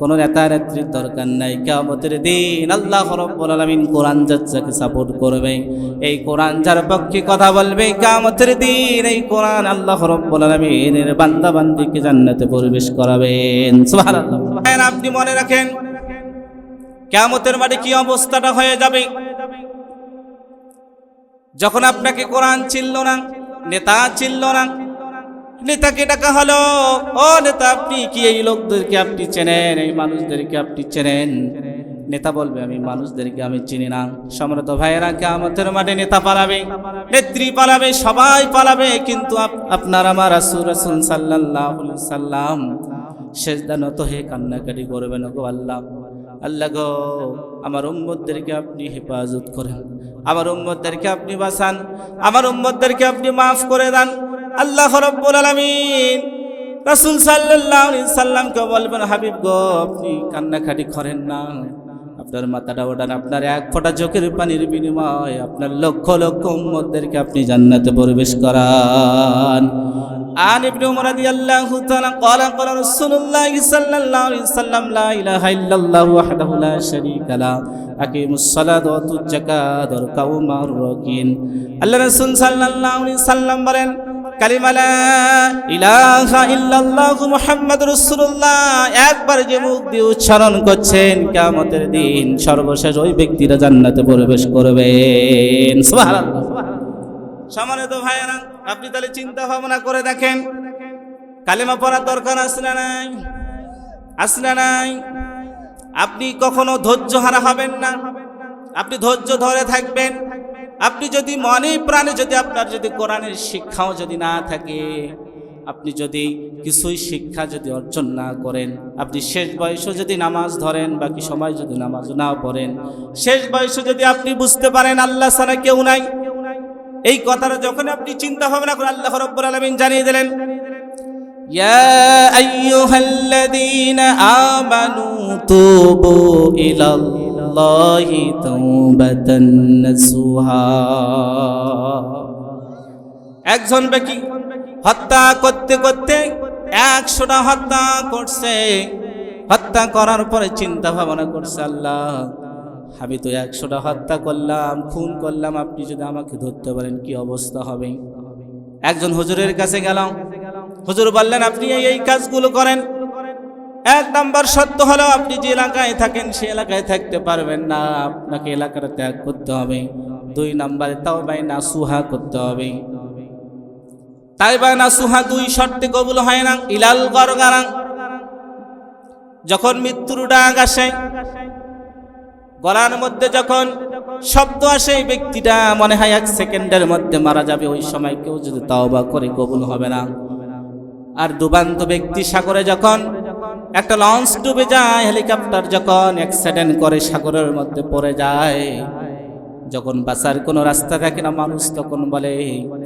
S1: কোনো নেতা নেত্রীর দরকার নাই। কিয়ামতের দিন আল্লাহ রাব্বুল আলামিন কোরআন যাকে সাপোর্ট করবে, এই কোরআন যার পক্ষে কথা বলবে, কিয়ামতের দিন এই কোরআন আল্লাহ রাব্বুল আলামিনের বান্দা বান্দিকে জান্নাতে প্রবেশ করাবেন। সুবহানাল্লাহ। আপনি মনে রাখেন, কিয়ামতের মাঠে কি অবস্থাটা হয়ে যাবে যখন আপনাকে কোরআন চিনল না, নেতা চিনল না। নেতাকে ডাকা হলো, ও নেতা, আপনি কি এই লোকদেরকে আপনি চেনেন? এই মানুষদেরকে আপনি চেনেন? নেতা বলবে, আমি মানুষদেরকে আমি চিনি না। সম্মানিত ভাইয়েরা, কিয়ামতের মাঠে নেতা পালাবে, নেত্রী পালাবে, সবাই পালাবে, কিন্তু আপনার আমার রাসূল সাল্লাল্লাহু আলাইহি সাল্লাম সেজদা নত হয়ে কান্নাকাটি করবেন। গো আল্লাহ, আল্লাহ গো, আমার উম্মতদেরকে আপনি হেফাজত করেন, আমার উম্মতদেরকে আপনি বাঁচান, আমার উম্মতদেরকে আপনি মাফ করে দেন। আল্লাহ রাব্বুল আলামিন রাসূল সাল্লাল্লাহু আলাইহি সাল্লামকে বলবেন, হাবিব গো, আপনি কান্নাকাটি করেন না, আপনার মাথাটা ওঠান, আপনার এক ফোঁটা চোখের পানির বিনিময়ে আপনার লক্ষ লক্ষ উম্মতদেরকে আপনি জান্নাতে প্রবেশ করান। عن ابن عمر رضي الله تعالى قال قال رسول الله صلى الله عليه وسلم لا اله الا الله وحده لا شريك له اقيموا الصلاه واتوا الزكاه واركعوا مع الراكعين। আল্লাহ রাসূল সাল্লাল্লাহু আলাইহি সাল্লাম বলেন, কালিমা লা ইলাহা ইল্লাল্লাহ মুহাম্মাদুর রাসূলুল্লাহ একবার যে মুখ দিয়ে উচ্চারণ করছেন, কিয়ামতের দিন সর্বশেষ ওই ব্যক্তিরা জান্নাতে প্রবেশ করবেন। সুবহানাল্লাহ। সম্মানিত ভাইয়েরা, আপনি তাহলে চিন্তা ভাবনা করে দেখেন, কালেমা পড়ার দরকার আছে না নাই? আছে না নাই? আপনি কখনো ধৈর্য হারা হবেন না, আপনি ধৈর্য ধরে থাকবেন। আপনি যদি মনে প্রাণে যদি আপনার যদি কোরআনের শিক্ষাও যদি না থাকে, আপনি যদি কিছুই শিক্ষা যদি অর্জন না করেন, আপনি শেষ বয়সে যদি নামাজ ধরেন, বাকি সময় যদি নামাজ না পড়েন, শেষ বয়সে যদি আপনি বুঝতে পারেন আল্লাহ ছাড়া কেউ নাই, এই কথাটা যখন আপনি চিন্তা ভাবনা করেন, আল্লাহ রাব্বুল আলামিন জানিয়ে দিলেন, ইয়া আইয়ুহাল্লাযীনা আমানু তুবু ইলাল্লাহি তাওবাতান নাসুহা। একজন ব্যক্তি হত্যা করতে করতে 100টা হত্যা করছে। হত্যা করার পরে চিন্তা ভাবনা করছে, আল্লাহ, আমি তো 100টা হত্যা করলাম, খুন করলাম, আপনি যদি আমাকে ধরতে পারেন কি অবস্থা হবে? একজন হুজুরের কাছে গেলাম, হুজুর বললেন, আপনি এই কাজগুলো করেন। 1 নাম্বার সত্য হলো, আপনি যে এলাকায় থাকেন সে এলাকায় থাকতে পারবেন না, আপনাকে এলাকাটা ত্যাগ করতে হবে। 2 নাম্বারে তাওবা নাসুহা করতে হবে। তাওবা নাসুহা 2 শর্তে কবুল হয় না। ইলাল গরগারা, যখন মৃত্যুর ডাক আসে, গলার মধ্যে যখন শব্দ আসে, এই ব্যক্তিটা মনে হয় 1 সেকেন্ডের মধ্যে মারা যাবে, ওই সময় কেউ যদি তাওবা করে কবুল হবে না। আর ডুবান্ত ব্যক্তি সাগরে যখন একটা লঞ্চ ডুবে যায়, হেলিকপ্টার যখন অ্যাক্সিডেন্ট করে সাগরের মধ্যে পড়ে যায়, যখন বাঁচার কোনো রাস্তা থাকে না, মানুষ তখন বলে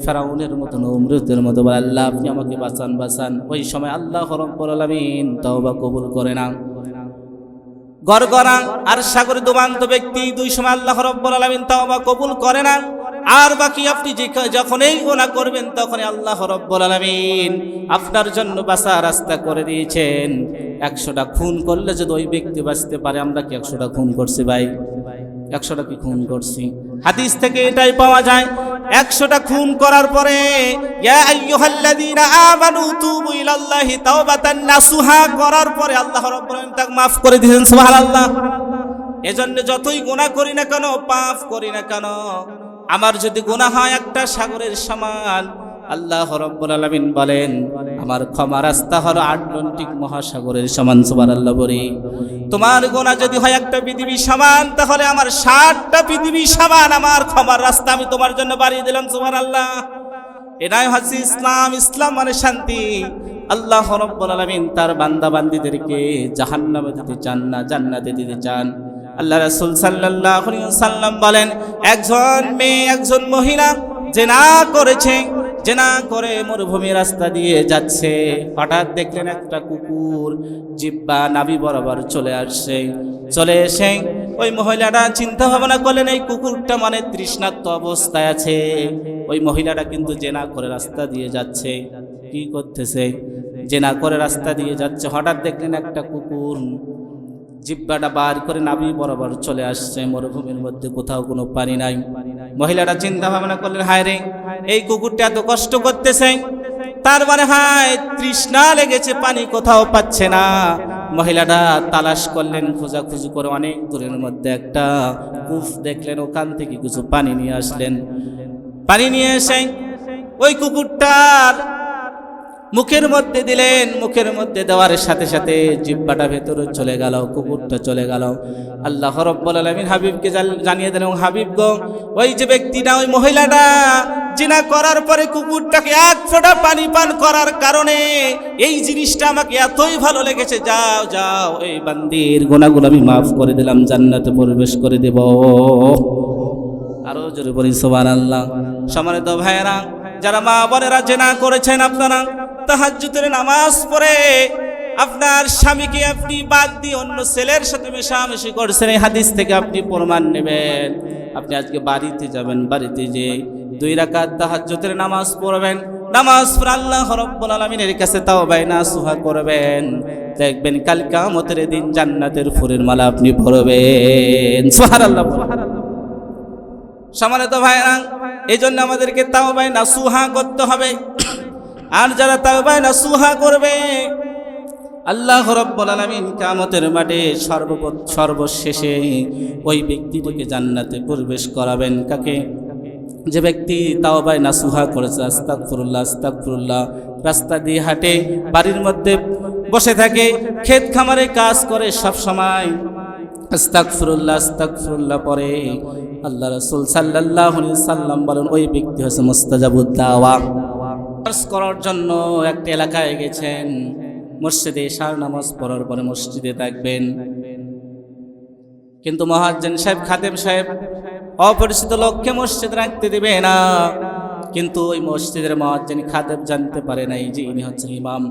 S1: ফেরাউনের মতো, নমরুদের মতো বলে, আল্লাহ আপনি আমাকে বাঁচান, বাঁচান। ওই সময় আল্লাহ রাব্বুল আলামিন তাওবা কবুল করে না। গরগরা আর সাগরে ডুবান্ত ব্যক্তি 2 সময় আল্লাহ রাব্বুল আলামিন তাওবা কবুল করে না। আর বাকি আপনি যখন এই গুনাহ করবেন, তখন আল্লাহ রাব্বুল আলামিন আপনার জন্য বাঁচার রাস্তা করে দিয়েছেন। 100টা খুন করলে যদি ওই ব্যক্তি বাঁচতে পারে, আমরা কি 100টা খুন করছি ভাই? 100টা কি খুন করছি? হাদিস থেকে এটাই পাওয়া যায়। 100টা খুন করার পরে ইয়া আইয়ুহাল্লাযীনা আমানু তুবু ইলাল্লাহি তাওবাতান নাসুহা করার পরে আল্লাহ রাব্বুল আলামিন তাকে মাফ করে দিয়েছেন। সুবহানাল্লাহ। এজন্য যতই গুনাহ করি না কেন, পাপ করি না কেন, আমার যদি গুনাহ হয় একটা সাগরের সমান, আল্লাহ রাব্বুল আলামিন বলেন আমার ক্ষমা রাস্তা হলো আটলান্টিক মহাসাগরের সমান। সুবহানাল্লাহ বলি। তোমার গুনাহ যদি হয় একটা পৃথিবী সমান, তাহলে আমার 60টা পৃথিবী সমান আমার ক্ষমার রাস্তা আমি তোমার জন্য বাড়িয়ে দিলাম। সুবহানাল্লাহ। এটাই হচ্ছে ইসলাম। ইসলাম মানে শান্তি। আল্লাহ রাব্বুল আলামিন তার বান্দা বান্দীদেরকে জাহান্নামে দিতে চান না, জান্নাতে দিতে চান। আল্লাহ রাসূল সাল্লাল্লাহু আলাইহি ওয়াসাল্লাম বলেন একজন মেয়ে, একজন মহিলা জিনা করেছে, জিনা করে মরুভূমির রাস্তা দিয়ে যাচ্ছে, হঠাৎ দেখলেন একটা কুকুর জিহ্বা নাভি বরাবর চলে আসছে। চলে এসে ওই মহিলাটা চিন্তা ভাবনা করলেন এই কুকুরটা মানে তৃষ্ণার্ত অবস্থায় আছে। ওই মহিলাটা কিন্তু জিনা করে রাস্তা দিয়ে যাচ্ছে। কি করতেছে? জিনা করে রাস্তা দিয়ে যাচ্ছে। হঠাৎ দেখলেন একটা কুকুর জিহ্বাটা বার করে নাভি বরাবর চলে আসছে। মরুভূমির মধ্যে কোথাও কোনো পানি নাই। মহিলাটা চিন্তা ভাবনা করলেন হায় রে, এই কুকুরটা এত কষ্ট করতেছে, তার মানে হায় তৃষ্ণা লেগেছে, পানি কোথাও পাচ্ছে না। মহিলাটা তালাশ করলেন, খোঁজাখুঁজি করে অনেক দূরের মধ্যে একটা কূপ দেখলেন, ওখান থেকে কিছু পানি নিয়ে আসলেন। পানি নিয়ে এসে ওই কুকুরটার মুখের মধ্যে দিলেন। মুখের মধ্যে দেওয়ার সাথে সাথে জিহ্বাটা ভেতরে চলে গেল, কুকুরটা চলে গেল। আল্লাহ রাব্বুল আলামিন হাবিবকে জানিয়ে দিলেন হাবিব গো, ওই যে ব্যক্তিটা, ওই মহিলাটা জিনা করার পরে কুকুরটাকে এক ফোঁটা পানি পান করার কারণে এই জিনিসটা আমাকে এতই ভালো লেগেছে, যাও যাও এই বান্দির গুনাহগুলো আমি মাফ করে দিলাম, জান্নাতে প্রবেশ করে দেব। আরো জোরে বলি সুবহানাল্লাহ। সম্মানিত ভাইয়েরা, যারা মা বোনেরা জিনা করেছেন, আপনারা তাহাজ্জুদের নামাজ পড়ে আপনার স্বামীকে আপনি বাদ দিয়ে অন্য ছেলের সাথে মেশামেশি করছেন, এই হাদিস থেকে আপনি প্রমাণ নেবেন। আপনি আজকে বাড়িতে যাবেন, বাড়িতে যে 2 রাকাত তাহাজ্জুদের নামাজ পড়বেন, নামাজ পড়ে আল্লাহ রাব্বুল আলামিনের কাছে তাওবা নাসুহা করবেন, দেখবেন কাল কিয়ামতের দিন জান্নাতের ফুলের মালা আপনি পড়বেন। সুবহানাল্লাহ। সম্মানিত ভাইরা, এই জন্য আমাদেরকে তাওবা নাসুহা করতে হবে। আর যারা তাওবা নাসুহা করবে, আল্লাহ রাব্বুল আলামিন কিয়ামতের মাঠে সর্বশেষে ওই ব্যক্তিটিকে জান্নাতে প্রবেশ করাবেন। কাকে? যে ব্যক্তি তাওবা নাসুহা করেছে, আস্তাগফিরুল্লাহ আস্তাগফিরুল্লাহ, রাস্তা দিয়ে হাঁটে, বাড়ির মধ্যে বসে থাকে, ক্ষেত খামারে কাজ করে, সব সময় আস্তাগফিরুল্লাহ আস্তাগফিরুল্লাহ পড়ে, আল্লাহ রাসূল সাল্লাল্লাহু আলাইহি সাল্লাম বলেন ওই ব্যক্তি হচ্ছে মুস্তাজাবুদ দাওয়া। করার জন্য একটা এলাকায় গেছেন, মসজিদে ইশার নামাজ পড়ার পরে মসজিদে থাকবেন, কিন্তু মুয়াজ্জিন সাহেব, খাদেম সাহেব অপরিচিত লোককে মসজিদ রাখতে দিবে না। কিন্তু ওই মসজিদের মুয়াজ্জিন খাদেম জানতে পারে নাই যে ইনি হচ্ছেন ইমাম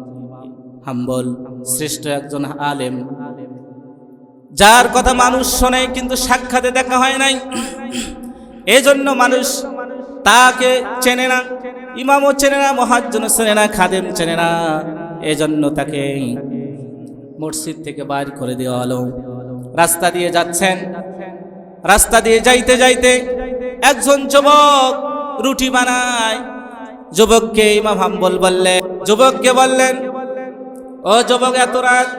S1: হাম্বল, শ্রেষ্ঠ একজন আলেম, যার কথা মানুষ শোনে কিন্তু সাক্ষাতে দেখা হয় নাই। এজন্য মানুষ তাকে চেনে না, ইমামও চেনে না, মুয়াজ্জিনও চেনে না, খাদেম চেনে না। এজন্য তাকে মসজিদ থেকে বাইর করে দেওয়া হলো। রাস্তা দিয়ে যাচ্ছেন, রাস্তা দিয়ে যাইতে যাইতে একজন যুবক রুটি বানায়। যুবককে ইমাম হাম্বল বললেন, যুবককে বললেন ও যুবক, এত রাত,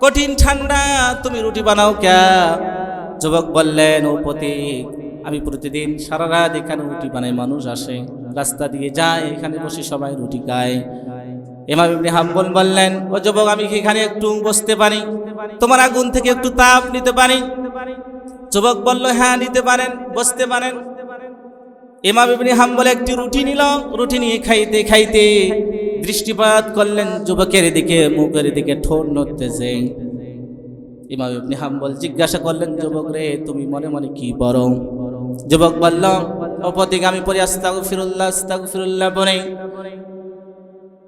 S1: কঠিন ঠান্ডা, তুমি রুটি বানাও কে? যুবক বললেন ও পথিক, আমি প্রতিদিন সারা রাত এখানে রুটি বানাই, মানুষ আসে রাস্তা দিয়ে যায়, এখানে বসে সবাই রুটি খায়। ইমাম ইবনে হাম্বল বললেন ও যুবক, আমি কি এখানে একটু বসতে পারি? তোমার আগুন থেকে একটু তাপ নিতে পারি? যুবক বলল হ্যাঁ নিতে পারেন, বসতে পারেন। ইমাম ইবনে হাম্বল একটি রুটি নিল, রুটি নিয়ে খাইতে খাইতে দৃষ্টিপাত করলেন যুবকের দিকে, মুখের দিকে, ঠোঁট নড়তেছে। ইমাম ইবনে হাম্বল জিজ্ঞাসা করলেন যুবক রে, তুমি মনে মনে কি বলো? যুবক বলল ও পথিক, আমি পড়ি আস্তাগফিরুল্লাহ আস্তাগফিরুল্লাহ পড়ি।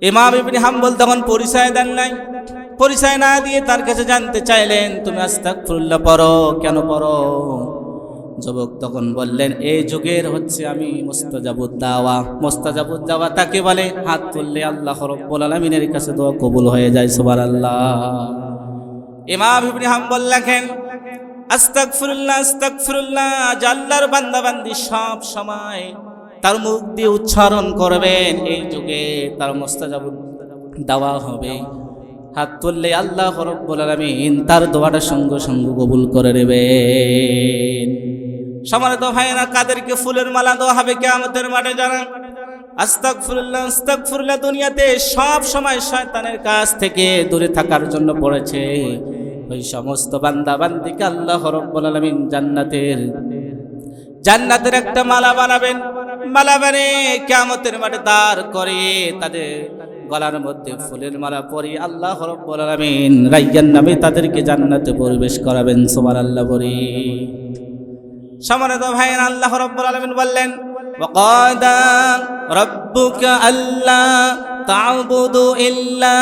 S1: ইমাম ইবনে হাম্বল তখন পরিচয় দেন নাই, পরিচয় না দিয়ে তার কাছে জানতে চাইলেন তুমি আস্তাগফিরুল্লাহ পড়ো কেন পড়ো? যুবক তখন বললেন এই যুগের হচ্ছে আমি মুস্তাজাবুদ দাওয়া। মুস্তাজাবুদ দাওয়া তাকে বলে হাত তুললে আল্লাহ রাব্বুল আলামিনের কাছে দোয়া কবুল হয়ে যায়। সুবহানাল্লাহ। ইমাম ইবনে হাম্বল লেখেন আস্তাগফিরুল্লাহ আস্তাগফিরুল্লাহ, আল্লাহর বান্দা বান্দি সব সময় তার মুখ দিয়ে উচ্চারণ করবেন, এই যুগে তার মুস্তাজাবুদ দাওয়া হবে। হাত তুললে আল্লাহ রাব্বুল আলামিন তার দোয়াটা সঙ্গে সঙ্গে কবুল করে নেবেন। সম্মানিত ভাইয়েরা, কাদেরকে ফুলের মালা দেওয়া হবে কিয়ামতের মাঠে? যারা আস্তাগফিরুল্লাহ আস্তাগফিরুল্লাহ দুনিয়াতে সব সময় শয়তানের কাছ থেকে দূরে থাকার জন্য পড়েছে, ওই সমস্ত বান্দা বান্দিকে আল্লাহ রাব্বুল আলামিন জান্নাতের একটা মালা বানাবেন। মালা বানিয়ে কিয়ামতের মাঠে দাঁড় করে তাদের গলার মধ্যে ফুলের মালা পরিয়ে আল্লাহ রাব্বুল আলামিন রায়্যান নামে তাদেরকে জান্নাতে প্রবেশ করাবেন। সুবহানাল্লাহ বলি। সম্মানিত ভাইয়েরা, আল্লাহ রাব্বুল আলামিন বললেন, ওয়াকাদা রাব্বুকা আল্লা তা'বুদু ইল্লা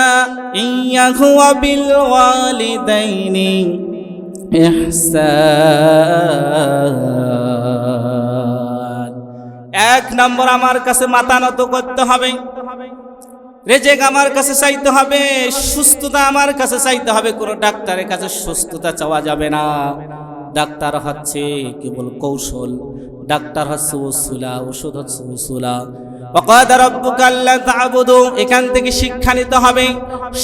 S1: ইয়্যাহু ওয়া বিল ওয়ালিদাইনি ইহসান। এক নম্বর, আমার কাছে মাথা নত করতে হবে, রেজেক আমার কাছে চাইতে হবে, সুস্থতা আমার কাছে চাইতে হবে। কোনো ডাক্তারের কাছে সুস্থতা চাওয়া যাবে না। ডাক্তার হচ্ছে কেবল কৌশল, ডাক্তার হচ্ছে ওসিলা, ওষুধ হচ্ছে ওসিলা। ওয়াকাদা রাব্বুকা আল্লা তা'বুদু, এখান থেকে শিক্ষা নিতে হবে,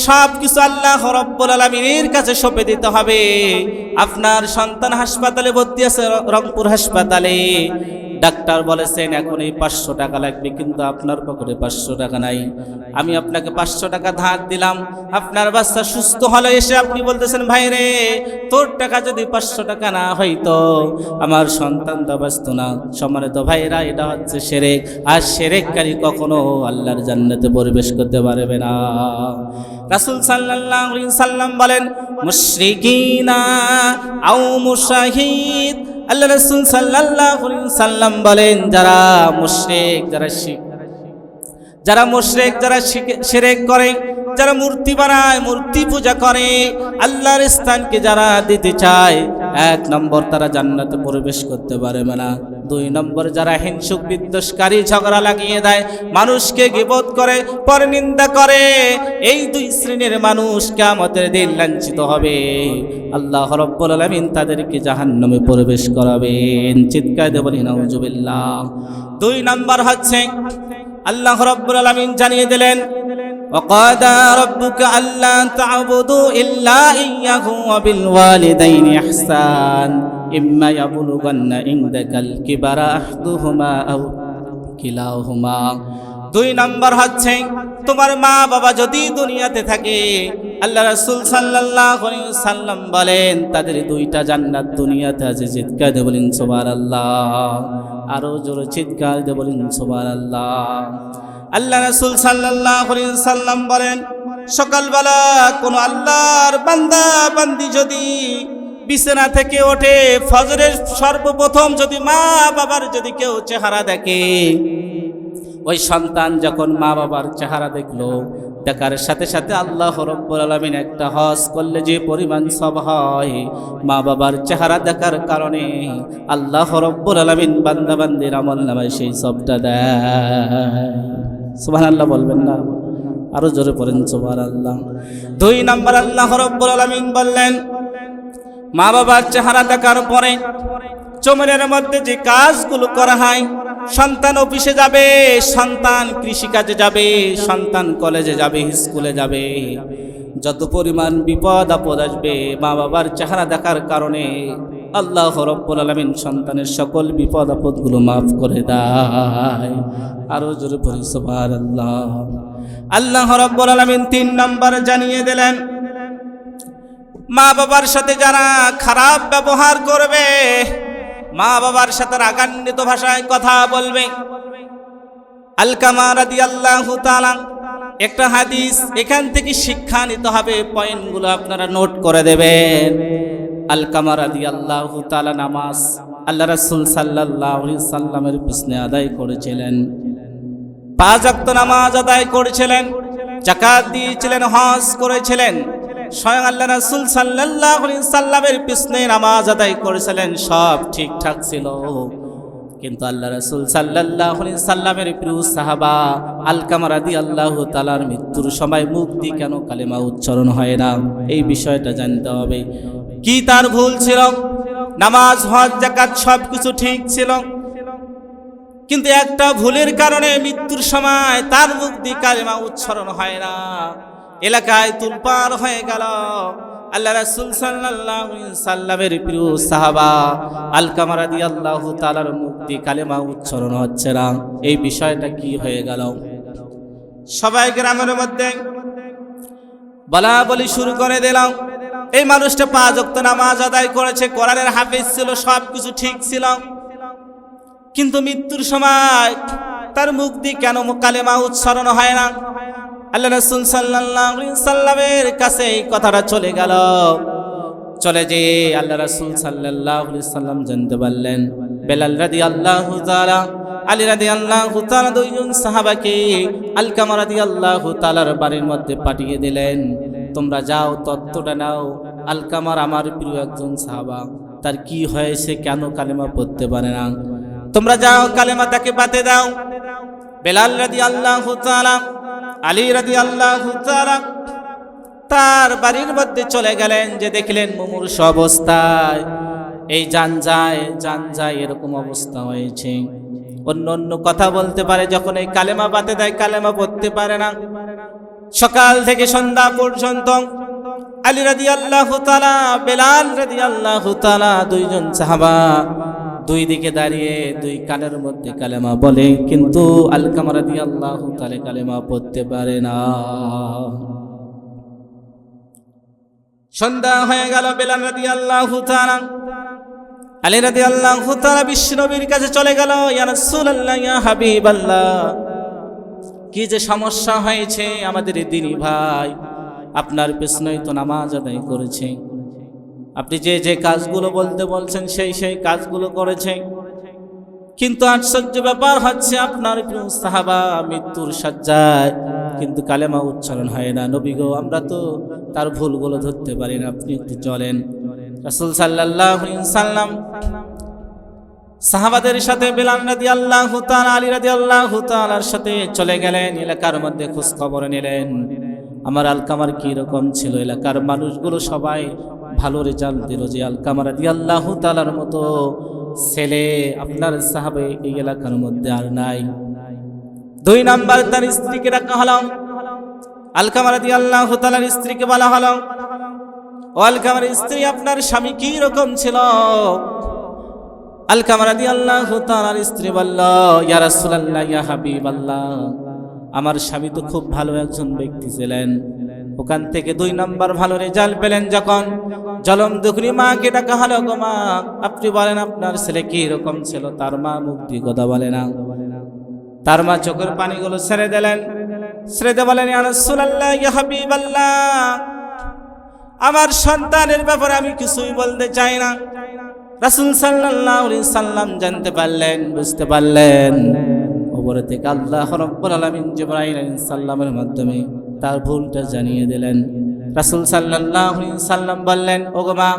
S1: সব কিছু আল্লাহ রাব্বুল আলামিনের কাছে সঁপে দিতে হবে। আপনার সন্তান হাসপাতালে ভর্তি আছে, রংপুর হাসপাতালে, ডাক্তার বলেছেন এখন এই 500 টাকা লাগবে, কিন্তু আপনার পকেটে 500 টাকা নাই। আমি আপনাকে 500 টাকা ধার দিলাম, আপনার বাচ্চা সুস্থ হলে এসে আপনি বলতেছেন, ভাই রে তোর টাকা যদি 500 টাকা না হইতো আমার সন্তান তো বাঁচত না। সম্মানিত ভাইরা, এটা হচ্ছে শিরক, আর শিরককারী কখনো আল্লাহর জান্নাতে প্রবেশ করতে পারবে না। রাসূল সাল্লাল্লাহু আলাইহি সাল্লাম বলেন, মুশরিকিনা আও মুশাহিদ, আল্লাহ রাসূল সাল্লাল্লাহু আলাইহি সাল্লাম বলেন, যারা মুশরিক, যারা শিরক করে, যারা মূর্তি বানায়, মূর্তি পূজা করে, আল্লাহর স্থানকে যারা দিতে চায়, 1 নম্বর তারা জান্নাতে প্রবেশ করতে পারবে না। 2 নম্বর, যারা হিংসুক বিদ্বেষকারী, ঝগড়া লাগিয়ে দেয়, মানুষকে গীবত করে, পরনিন্দা করে, এই 2 শ্রেণীর মানুষ কিয়ামতের দিন লাঞ্ছিত হবে। আল্লাহ রাব্বুল আলামিন তাদেরকে জাহান্নামে প্রবেশ করাবেন। চিৎকার দিয়ে বলি নাউজুবিল্লাহ। 2 নম্বর হচ্ছে আল্লাহ রাব্বুল আলামিন জানিয়ে দিলেন, ওয়াকাদা রাব্বুকা আল্লা তা'বুদু ইল্লা ইয়্যাহু ওয়া বিল ওয়ালিদাইনি ইহসান ইম্মা ইয়াবলুগান্না ইনদাকাল কিবারা আহদুহুমা আও কিলাহুমা। 2 নম্বর হচ্ছে তোমার মা বাবা যদি দুনিয়াতে থাকে, আল্লাহ রাসূল সাল্লাল্লাহু আলাইহি সাল্লাম বলেন তাদের 2টা জান্নাত দুনিয়াতে আছে। চিৎকার দিয়ে বলেন সুবহানাল্লাহ, আরো জোরে চিৎকার দিয়ে বলেন সুবহানাল্লাহ। আল্লাহ রাসূল সাল্লাল্লাহু আলাইহি সাল্লাম বলেন, সকালবেলা কোন আল্লাহর বান্দা বান্দি যদি বিছানা থেকে ওঠে, ফজরের সর্বপ্রথম যদি মা বাবার যদি কেউ চেহারা দেখে, ওই সন্তান যখন মা বাবার চেহারা দেখলো, দেখার সাথে সাথে আল্লাহ রাব্বুল আলামিন একটা হজ করলে যে পরিমাণ সওয়াব হয়, মা বাবার চেহারা দেখার কারণে আল্লাহ রাব্বুল আলামিন বান্দা বান্দির আমলনামায় সেই সওয়াবটা দেয়। সুবহানাল্লাহ বলবেন না? আরো জোরে পড়েন সুবহানাল্লাহ। 2 নম্বর, আল্লাহ রাব্বুল আলামিন বললেন, মা বাবার চেহারা দেখার পরে চোমেরের মধ্যে যে কাজগুলো করা হয়, সন্তান অফিসে যাবে, সন্তান কৃষিকাজে যাবে, সন্তান কলেজে যাবে, স্কুলে যাবে, যত পরিমাণ বিপদ আপদ আসবে মা বাবার চেহারা দেখার কারণে আল্লাহ রাব্বুল আলামিন সন্তানের সকল বিপদ আপদগুলো মাফ করে দেয়। আরো জোরে পড়ি সুবহানাল্লাহ। আল্লাহ রাব্বুল আলামিন 3 নম্বর জানিয়ে দিলেন, মা বাবার সাথে যারা খারাপ ব্যবহার করবে, মা বাবার সাথে রাগান্বিত ভাষায় কথা বলবে, আলকামা রাদিয়াল্লাহু তাআলা একটা হাদিস, এখান থেকে শিক্ষা নিতে হবে, পয়েন্টগুলো আপনারা নোট করে দেবেন। আলকামা রাদিয়াল্লাহু তাআলা নামাজ আল্লাহ রাসূল সাল্লাল্লাহু আলাইহি সাল্লামের পিছনে আদায় করেছিলেন, 5 ওয়াক্ত নামাজ আদায় করেছিলেন, যাকাত দিয়েছিলেন, হজ করেছিলেন, স্বয়ং আল্লাহ রাসূল সাল্লাল্লাহু আলাইহি সাল্লামের পিছনে নামাজ আদায় করেছিলেন, সব ঠিকঠাক ছিল। কিন্তু আল্লাহ রাসূল সাল্লাল্লাহু আলাইহি সাল্লামের প্রিয় সাহাবা আলকামা রাদিয়াল্লাহু তাআলার মৃত্যুর সময় মুখ দিয়ে কেন কালেমা উচ্চারণ হয় না, এই বিষয়টা জানতে হবে। কি তার ভুল ছিল? নামাজ হজ যাকাত সবকিছু ঠিক ছিল, কিন্তু একটা ভুলের কারণে মৃত্যুর সময় তার মুখ দিয়ে কালেমা উচ্চারণ হয় না, এলাকায় তুলপার হয়ে গেল। আল্লাহ রাসূল সাল্লাল্লাহু আলাইহি সাল্লামের প্রিয় সাহাবা আলকামা রাদিয়াল্লাহু তাআলার মুখ দিয়ে কালেমা উচ্চারণ হচ্ছে না। এই বিষয়টা কি হয়ে গেল? সবাই গ্রামের মধ্যে বলা বলি শুরু করে দিলাম। এই মানুষটা 5 ওয়াক্ত নামাজ আদায় করেছে, কোরআনের হাফেজ ছিল, সবকিছু ঠিক ছিল, কিন্তু মৃত্যুর সময় তার মুখ দিয়ে কেন কালেমা উচ্চারণ হয় না? আল্লাহ রাসূল সাল্লাল্লাহু আলাইহি সাল্লামের কাছে এই কথাটা চলে গেল। চলে যে আল্লাহ রাসূল সাল্লাল্লাহু আলাইহি সাল্লাম জানতে পারলেন। বেলাল রাদিয়াল্লাহু তাআলা, আলী রাদিয়াল্লাহু তাআলা, দুইজন সাহাবাকে আলকামা রাদিয়াল্লাহু তাআলার বাড়ির মধ্যে পাঠিয়ে দিলেন। তোমরা যাও, তত্ত্বটা নাও। আলকামার আমার প্রিয় একজন সাহাবা, তার কি হয়েছে, কেন কালেমা পড়তে পারে না? তোমরা যাও, কালেমা তাকে বাতে দাও। বেলাল রাদিয়াল্লাহু তাআলা, আলী রাদিয়াল্লাহু তাআলা তার বাড়ির মধ্যে চলে গেলেন। যে দেখলেন মুমূর্ষু অবস্থায়, এই জান যায় এরকম অবস্থা হয়েছে। অন্য অন্য কথা বলতে পারে, যখন এই কালেমা বাতে দেয় কালেমা পড়তে পারে না। সকাল থেকে সন্ধ্যা পর্যন্ত আলী রাদিয়াল্লাহু তাআলা, বেলাল রাদিয়াল্লাহু তাআলা, দুইজন সাহাবা দুই দিকে দাঁড়িয়ে দুই কানের মধ্যে কালেমা বলে, কিন্তু আলকামা রাদিয়াল্লাহু তাআলা কালেমা পড়তে পারে না। সন্ধ্যা হয়ে গেল। বেলাল রাদিয়াল্লাহু তাআলা, আলী রাদিয়াল্লাহু তাআলা বিশ্বনবীর কাছে চলে গেল। ইয়া রাসূলুল্লাহ, ইয়া হাবিবাল্লাহ, কি যে সমস্যা হয়েছে আমাদের দ্বীনি ভাই, আপনার পেছনেই তো নামাজ আদায় করেছে, আপনি যে যে কাজগুলো বলতে বলছেন সেই কাজগুলো করেছে, কিন্তু আশ্চর্য ব্যাপার হচ্ছে আপনার প্রিয় সাহাবা মৃত্যুর শয্যায়, কিন্তু কালেমা উচ্চারণ হয় না। নবী গো, আমরা তো তার ভুলগুলো ধরতে পারি না, আপনি একটু চলেন। রাসূল সাল্লাল্লাহু আলাইহি সাল্লাম সাহাবাদের সাথে বেলাল রাদিয়াল্লাহু তাআলা, আলী রাদিয়াল্লাহু তাআলার সাথে চলে গেলেন। এলাকার মধ্যে খোঁজ খবর নিলেন, আমার আলকামার কি রকম ছিল। এলাকার মানুষগুলো সবাই ভালো রেজাল্ট দিল যে আলকামা রাদিয়াল্লাহু তাআলার মতো ছেলে আপনার সাহাবে এই এলাকার মধ্যে আর নাই। 2 নাম্বার তার স্ত্রীকে রাখা হলো। আলকামা রাদিয়াল্লাহু তাআলার স্ত্রীকে বলা হলো, ও আলকামার স্ত্রী, আপনার স্বামী কি রকম ছিল? আলকামা রাদিয়াল্লাহু তাআলার স্ত্রী বলল, ইয়া রাসূলুল্লাহ, ইয়া হাবিবাল্লাহ, আমার স্বামী তো খুব ভালো একজন ব্যক্তি ছিলেন। ওখান থেকে 2 নাম্বার ভালো রেজাল্ট পেলেন যখন, জলম দুখনি মাকে ডাকা হলো, গো মা, আপনি বলেন আপনার ছেলে কি রকম ছিল? তার মা মুখ দিয়ে কথা বলে না। তার মা চোখের পানিগুলো ছেড়ে দিলেন, ছেড়ে দিয়ে বলেন, ইয়া রাসূলুল্লাহ, ইয়া হাবিবাল্লাহ, আমার সন্তানের ব্যাপারে আমি কিছুই বলতে চাই না। রাসূল সাল্লাল্লাহু আলাইহি সাল্লাম জানতে পারলেন, বুঝতে পারলেন, উপরে থেকে আল্লাহ রাব্বুল আলামিন জিবরাইল আলাইহিস সালামের মাধ্যমে তার ভুলটা জানিয়ে দিলেন। রাসূল সাল্লাল্লাহু আলাইহি সাল্লাম বললেন, ওগো মা,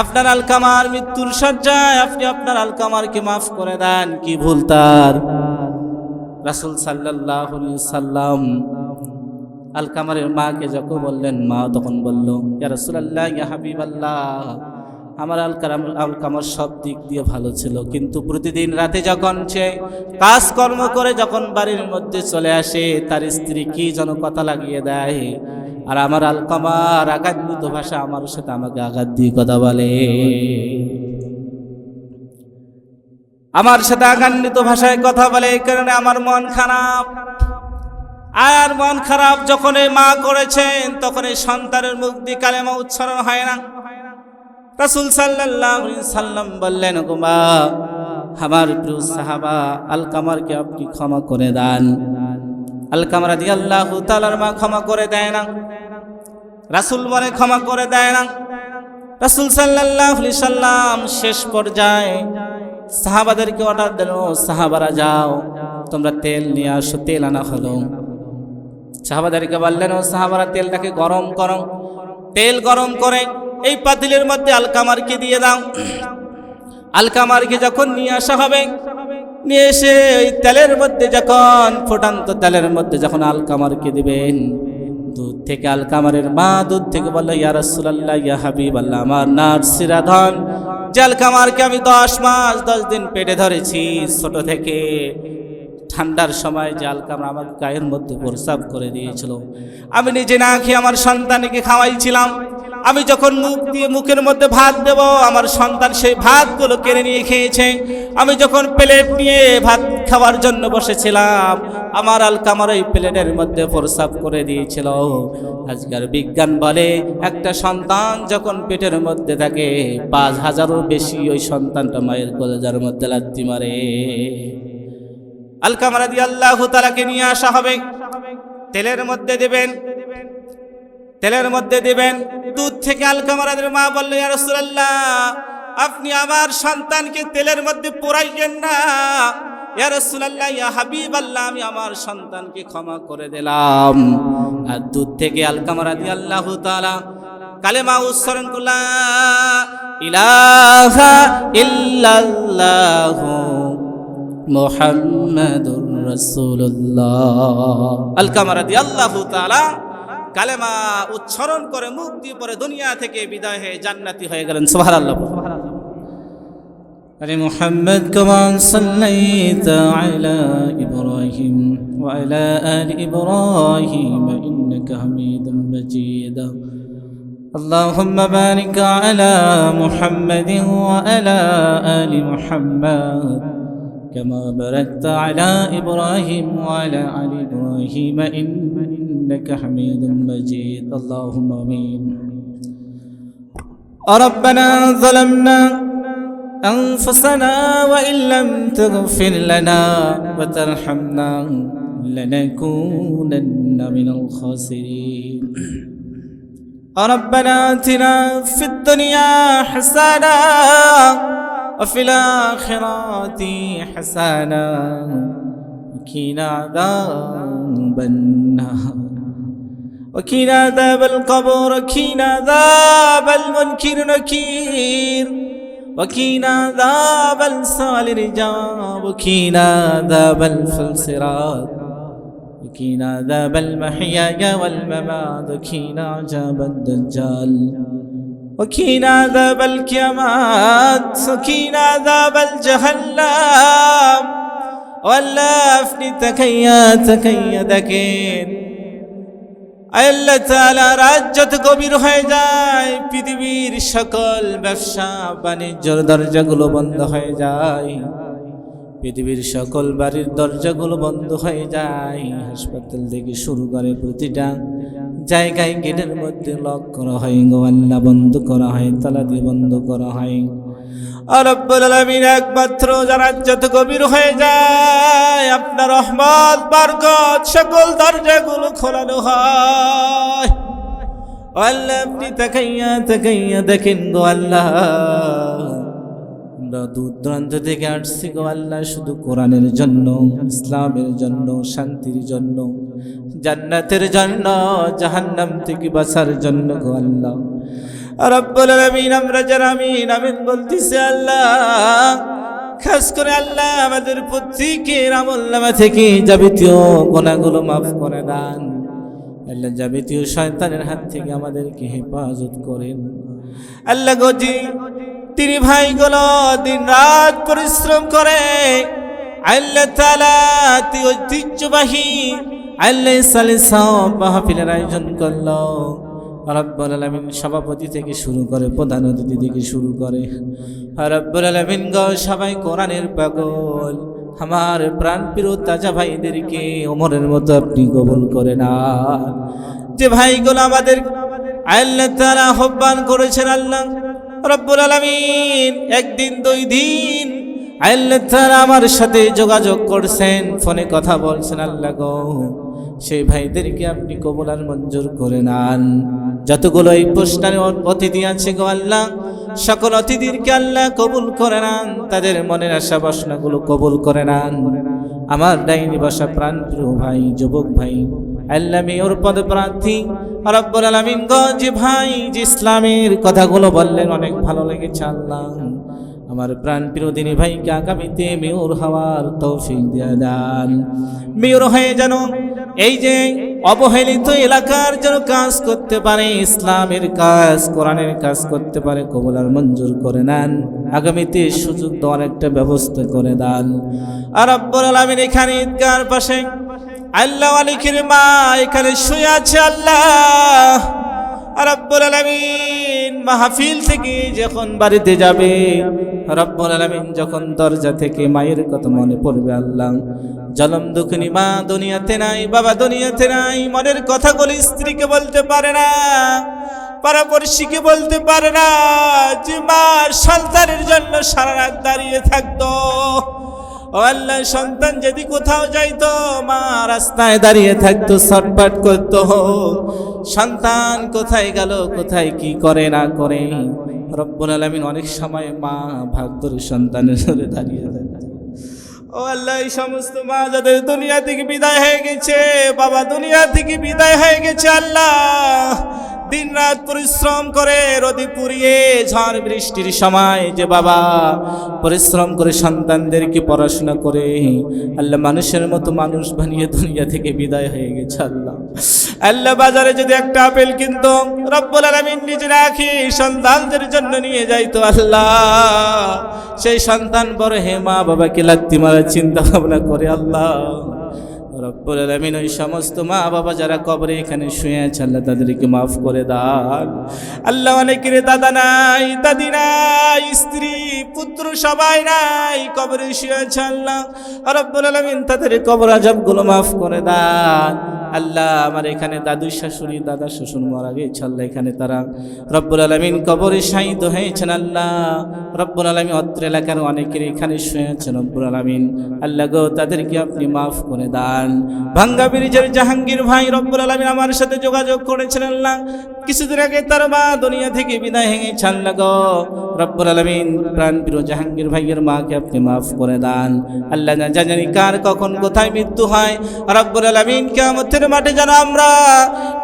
S1: আপনার আলকামার মৃত্যুর শয্যায় আপনি আপনার আলকামারকে মাফ করে দেন, কি ভুল তার? রাসূল সাল্লাল্লাহু আলাইহি সাল্লাম আলকামারের মাকে যখন বললেন, মা তখন বলল, ইয়া রাসূলুল্লাহ, ইয়া হাবিবাল্লাহ, আমার আলকামার সব দিক দিয়ে ভালো ছিল, কিন্তু প্রতিদিন রাতে যখন সে কাজকর্ম করে যখন বাড়ির মধ্যে চলে আসে, তার স্ত্রী কি যেন কথা লাগিয়ে দেয়, আর আমার আলকামার আঘাতমৃত ভাষা আমার সাথে আমাকে আঘাত দিয়ে কথা বলে, আমার সাথে আঘাতমৃত ভাষায় কথা বলে। এই কারণে আমার মন খারাপ। আর মন খারাপ যখন এই মা করেছেন, তখন এই সন্তানের মুখ দিয়ে কালেমা উচ্চারণ হয় না। রাসূল সাল্লাল্লাহু আলাইহি সাল্লাম বললেন, ওগো মা, আমার প্রিয় সাহাবা আলকামারকে আপনি ক্ষমা করে দেন। আলকামা রাদিয়াল্লাহু তাআলার মা ক্ষমা করে দেয় না। রাসূল বলে ক্ষমা করে দেয় না। রাসূল সাল্লাল্লাহু আলাইহি সাল্লাম শেষ পর্যায়ে সাহাবাদেরকে অর্ডার দিল, সাহাবারা যাও, তোমরা তেল নিয়ে আসো। তেল আনা হলো। সাহাবাদেরকে বললেন, ও সাহাবারা, তেলটাকে গরম করো। তেল গরম করে এই পাতিলের মধ্যে আলকামারকে দিয়ে দাও। আলকামারকে যখন নিয়ে আসা হবে, নিয়ে এসে ওই তেলের মধ্যে যখন ফুটান্ত তেলের মধ্যে যখন আলকামারকে দিবেন, দূর থেকে আলকামারের মা দূর থেকে বলল, ইয়া রাসূলুল্লাহ, ইয়া হাবিবাল্লাহ, আমার নার্সিরা ধন যে আলকামারকে আমি 10 মাস 10 দিন পেটে ধরেছি, ছোট থেকে ঠান্ডার সময় যে আলকামা আমার গায়ের মধ্যে প্রস্রাব করে দিয়েছিল, আমি নিজে না খেয়ে আমার সন্তানকে খাওয়াইছিলাম। আমি যখন মুখ দিয়ে মুখের মধ্যে ভাত দেব, আমার সন্তান সেই ভাতগুলো কেড়ে নিয়ে খেয়েছে। আমি যখন প্লেট নিয়ে ভাত খাওয়ার জন্য বসেছিলাম, আমার আলকামার ওই প্লেটের মধ্যে প্রস্রাব করে দিয়েছিল। আজকের বিজ্ঞান বলে একটা সন্তান যখন পেটের মধ্যে থাকে 5000-এরও বেশি ওই সন্তানটা মায়ের কলেজার মধ্যে লাথি মারে। আলকামা রাদিয়াল্লাহু তাআলাকে নিয়ে আসা হবে, তেলের মধ্যে দেবেন, তেলের মধ্যে দিবেন। দুধ থেকে আলকামারের মা বলল, ইয়া রাসূলুল্লাহ, আপনি আমার সন্তানকে তেলের মধ্যে পোড়াইবেন না। ইয়া রাসূলুল্লাহ, ইয়া হাবিবাল্লাহ, আমি আমার সন্তানকে ক্ষমা করে দিলাম। আর দুধ থেকে আলকামা রাদিয়াল্লাহু তাআলা কালেমা উচ্চারণ করলা, ইলাহা ইল্লাল্লাহু মুহাম্মাদুর রাসূলুল্লাহ। আলকামা রাদিয়াল্লাহু তাআলা কালেমা উচ্চারণ করে মুখ দিয়ে পরে দুনিয়া থেকে বিদায় হয়ে জান্নাতি হয়ে গেলেন। সুবহানাল্লাহ। আরে মুহাম্মদ কামা সাল্লাইতা আলা ইব্রাহিম ওয়া আলা আলি ইব্রাহিম ইন্নাকা হামিদুম মাজিদ। اللهم بارك على محمد وعلى آل محمد كما باركت على إبراهيم وعلى آل إبراهيم إنك حميد مجيد. اللهم آمين. ربنا ظلمنا أنفسنا وإن لم تغفر لنا وترحمنا لنكونن من الخاسرين. ربنا آتنا في الدنيا حسنة وفي الآخرة حسنة وقنا عذاب النار وقنا عذاب القبر وقنا عذاب المنكر ونكير وقنا عذاب السؤال الرجاب وقنا عذاب الفلسرات وقنا عذاب المحيا والممات وقنا عذاب الدجال وقنا عذاب القيامات وقنا عذاب الجهنم والله افني تكيا دكين আল্লাহ তাআলা রাজ্যত গভীর হয়ে যায়, পৃথিবীর সকল ব্যবসা বাণিজ্যের দরজাগুলো বন্ধ হয়ে যায়, পৃথিবীর সকল বাড়ির দরজাগুলো বন্ধ হয়ে যায়, হাসপাতাল থেকে শুরু করে প্রতিটা জায়গায় গেটের মধ্যে লক করা হয়, গোয়াল্লা বন্ধ করা হয়, তালা দিয়ে বন্ধ করা হয়। আর রব্বুল আলামিন একমাত্র যারা যত গভীর হয়ে যায়, আপনার রহমত বরকত সকল দরজাগুলো খোলানো হয়। আল্লাহ আপনি তাকাইয়া দেখেন গো আল্লাহ, আমরা দূর দূরান্ত থেকে আসছি গো আল্লাহ শুধু কোরআনের জন্য, ইসলামের জন্য, শান্তির জন্য, জান্নাতের জন্য, জাহান্নাম থেকে বাঁচার জন্য গো আল্লাহ। রব্বুল আলামিন আমরা যারা আমিন আমিন বলতেছি আল্লাহ, খাস করে আল্লাহ আমাদের প্রত্যেকের আমলনামা থেকে যাবতীয় গুনাহগুলো মাফ করে দেন আল্লাহ, যাবতীয় শয়তানের হাত থেকে আমাদেরকে হেফাজত করেন আল্লাহ। গজি তিনি ভাইগুলো দিন রাত পরিশ্রম করে আল্লাহ তাআলা ঐতিহ্যবাহী আল্লাহ সালিসাও মাহফিলের আয়োজন করলো। রব্বুল আলামিন সভাপতি থেকে শুরু করে প্রধান অতিথি থেকে শুরু করে রব্বুল আলামিন গো সবাই কোরআনের পাগল, আমার প্রাণ প্রিয় তাজা ভাইদেরকে ওমরের মতো আপনি কবুল করে না। যে ভাইগুলো আমাদের আল্লাহ তাআলা আহ্বান করেছেন আল্লাহ রব্বুল আলামিন, একদিন 2 দিন আল্লাহ তাআলা আমার সাথে যোগাযোগ করছেন, ফোনে কথা বলছেন আল্লাহ গো, সেই ভাইদেরকে আপনি কবুল আর মঞ্জুর করে নেন। যতগুলো এই প্রশ্নের অতিথি আছে গো আল্লাহ, সকল অতিথিকে আল্লাহ কবুল করে নেন, তাদের মনের আশা বাসনাগুলো কবুল করে নেন। আমার ডাইনি বসা প্রাণ প্রিয় ভাই, যুবক ভাই, আল্লাহ মেয়র পদ প্রার্থী রব্বুল আলামিন গো, যে ভাই যে ইসলামের কথাগুলো বললেন অনেক ভালো লেগেছে আল্লাহ, আমার প্রাণ প্রিয় দিনী ভাইকে আগামীতে মেয়র হওয়ার তৌফিক দিয়ে দেন। মেয়র হয়ে যেন এই যে অবহেলিত এলাকার যেন কাজ করতে পারে, ইসলামের কাজ, কোরআনের কাজ করতে পারে, কবুল আর মঞ্জুর করে নেন। আগামীতে সুযোগ দেওয়ার একটা ব্যবস্থা করে দেন। আর রব্বুল আলামিন এখানে ঈদগাহর পাশে আল্লাহ আলিকের মা এখানে শুয়ে আছে। আল্লাহ রব্বুল আলামিন মাহফিল থেকে যখন বাড়িতে যাবে, রব্বুল আলামিন যখন দরজা থেকে মায়ের কথা মনে পড়বে, আল্লাহ জলম দুঃখিনী মা দুনিয়াতে নাই, বাবা দুনিয়াতে নাই, মনের কথাগুলো স্ত্রীকে বলতে পারে না, পাড়াপড়শিকে বলতে পারে না, যে মা সন্তানের জন্য সারা রাত দাঁড়িয়ে থাকতো। ও আল্লাহ, সন্তান যদি কোথাও যাইতো, মা রাস্তায় দাঁড়িয়ে থাকতো, ছটফট করতো, সন্তান কোথায় গেল, কোথায় কি করে না করে। রব্বুল আলামিন অনেক সময় মা ভাগ ধরে সন্তানের ধরে দাঁড়িয়ে থাকে। ও আল্লাহ, এই সমস্ত মা যাদের দুনিয়া থেকে বিদায় হয়ে গেছে, বাবা দুনিয়া থেকে বিদায় হয়ে গেছে, আল্লাহ দিন রাত পরিশ্রম করে রোদে পুড়িয়ে ঝড় বৃষ্টির সময় যে বাবা পরিশ্রম করে সন্তানদেরকে পড়াশোনা করে আল্লাহ মানুষের মতো মানুষ বানিয়ে দুনিয়া থেকে বিদায় হয়ে গেছে। আল্লাহ বাজারে যদি একটা আপেল কিনতো, রব্বুল আলামিন নিজে রাখি সন্তানদের জন্য নিয়ে যাইতো। আল্লাহ সেই সন্তান বড় হে মা বাবাকে লাত্তি মারার চিন্তা ভাবনা করে। আল্লাহ রব্বুল আলামিন ওই সমস্ত মা বাবা যারা কবরে এখানে শুয়ে আছে, আল্লাহ তাদেরকে মাফ করে দান। আল্লাহ অনেকের দাদা নাই, দাদি নাই, স্ত্রী পুত্র সবাই নাই, কবরে শুয়ে আছে। আল্লাহ রব্বুল আলামিন তাদের কবর আযাবগুলো মাফ করে দান। আল্লাহ আমার এখানে দাদু শাশুড়ি দাদা শ্বশুর মারা গেছে, আল্লাহ এখানে তারা রব্বুল আলামিন কবরে শাহিদ হয়েছেন। আল্লাহ রব্বুল আলামিন অত্র এলাকার অনেকের এখানে শুয়ে আছেন, রব্বুল আলামিন আল্লাহ গো তাদেরকে আপনি মাফ করে দান। ভাঙ্গা ব্রিজের জাহাঙ্গীর ভাই রব্বুল আলামিন আমার সাথে যোগাযোগ করেছেন। আল্লাহ কিছুদিন আগে তার মা দুনিয়া থেকে বিদায় হয়ে গেছে। আল্লাহ গো রব্বুল আলামিন প্রাণ প্রিয় জাহাঙ্গীর ভাইয়ের মাকে আপনি মাফ করে দান। আল্লাহ না জানি কার কখন কোথায় মৃত্যু হয়, রব্বুল আলামিন কিয়ামতের মাঠে যেন আমরা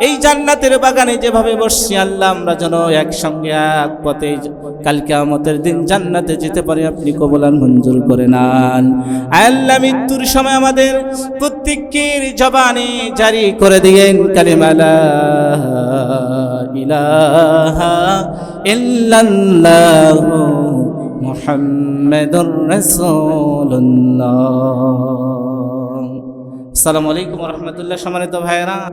S1: এই জান্নাতের বাগানে যেভাবে বসছি, আল্লাহ আমরা যেন একসঙ্গে এক পথে কাল কিয়ামতের দিন জান্নাতে যেতে পারি, আপনি কবুল আর মঞ্জুর করে নেন। আল্লাহ মৃত্যুর সময় আমাদের প্রত্যেকের জবানে জারি করে দিয়েন কালিমা লা ইলাহা ইল্লাল্লাহু মুহাম্মাদুর রাসূলুল্লাহ। আসসালামু আলাইকুম ওয়া রাহমাতুল্লাহ। সম্মানিত ভাইরা।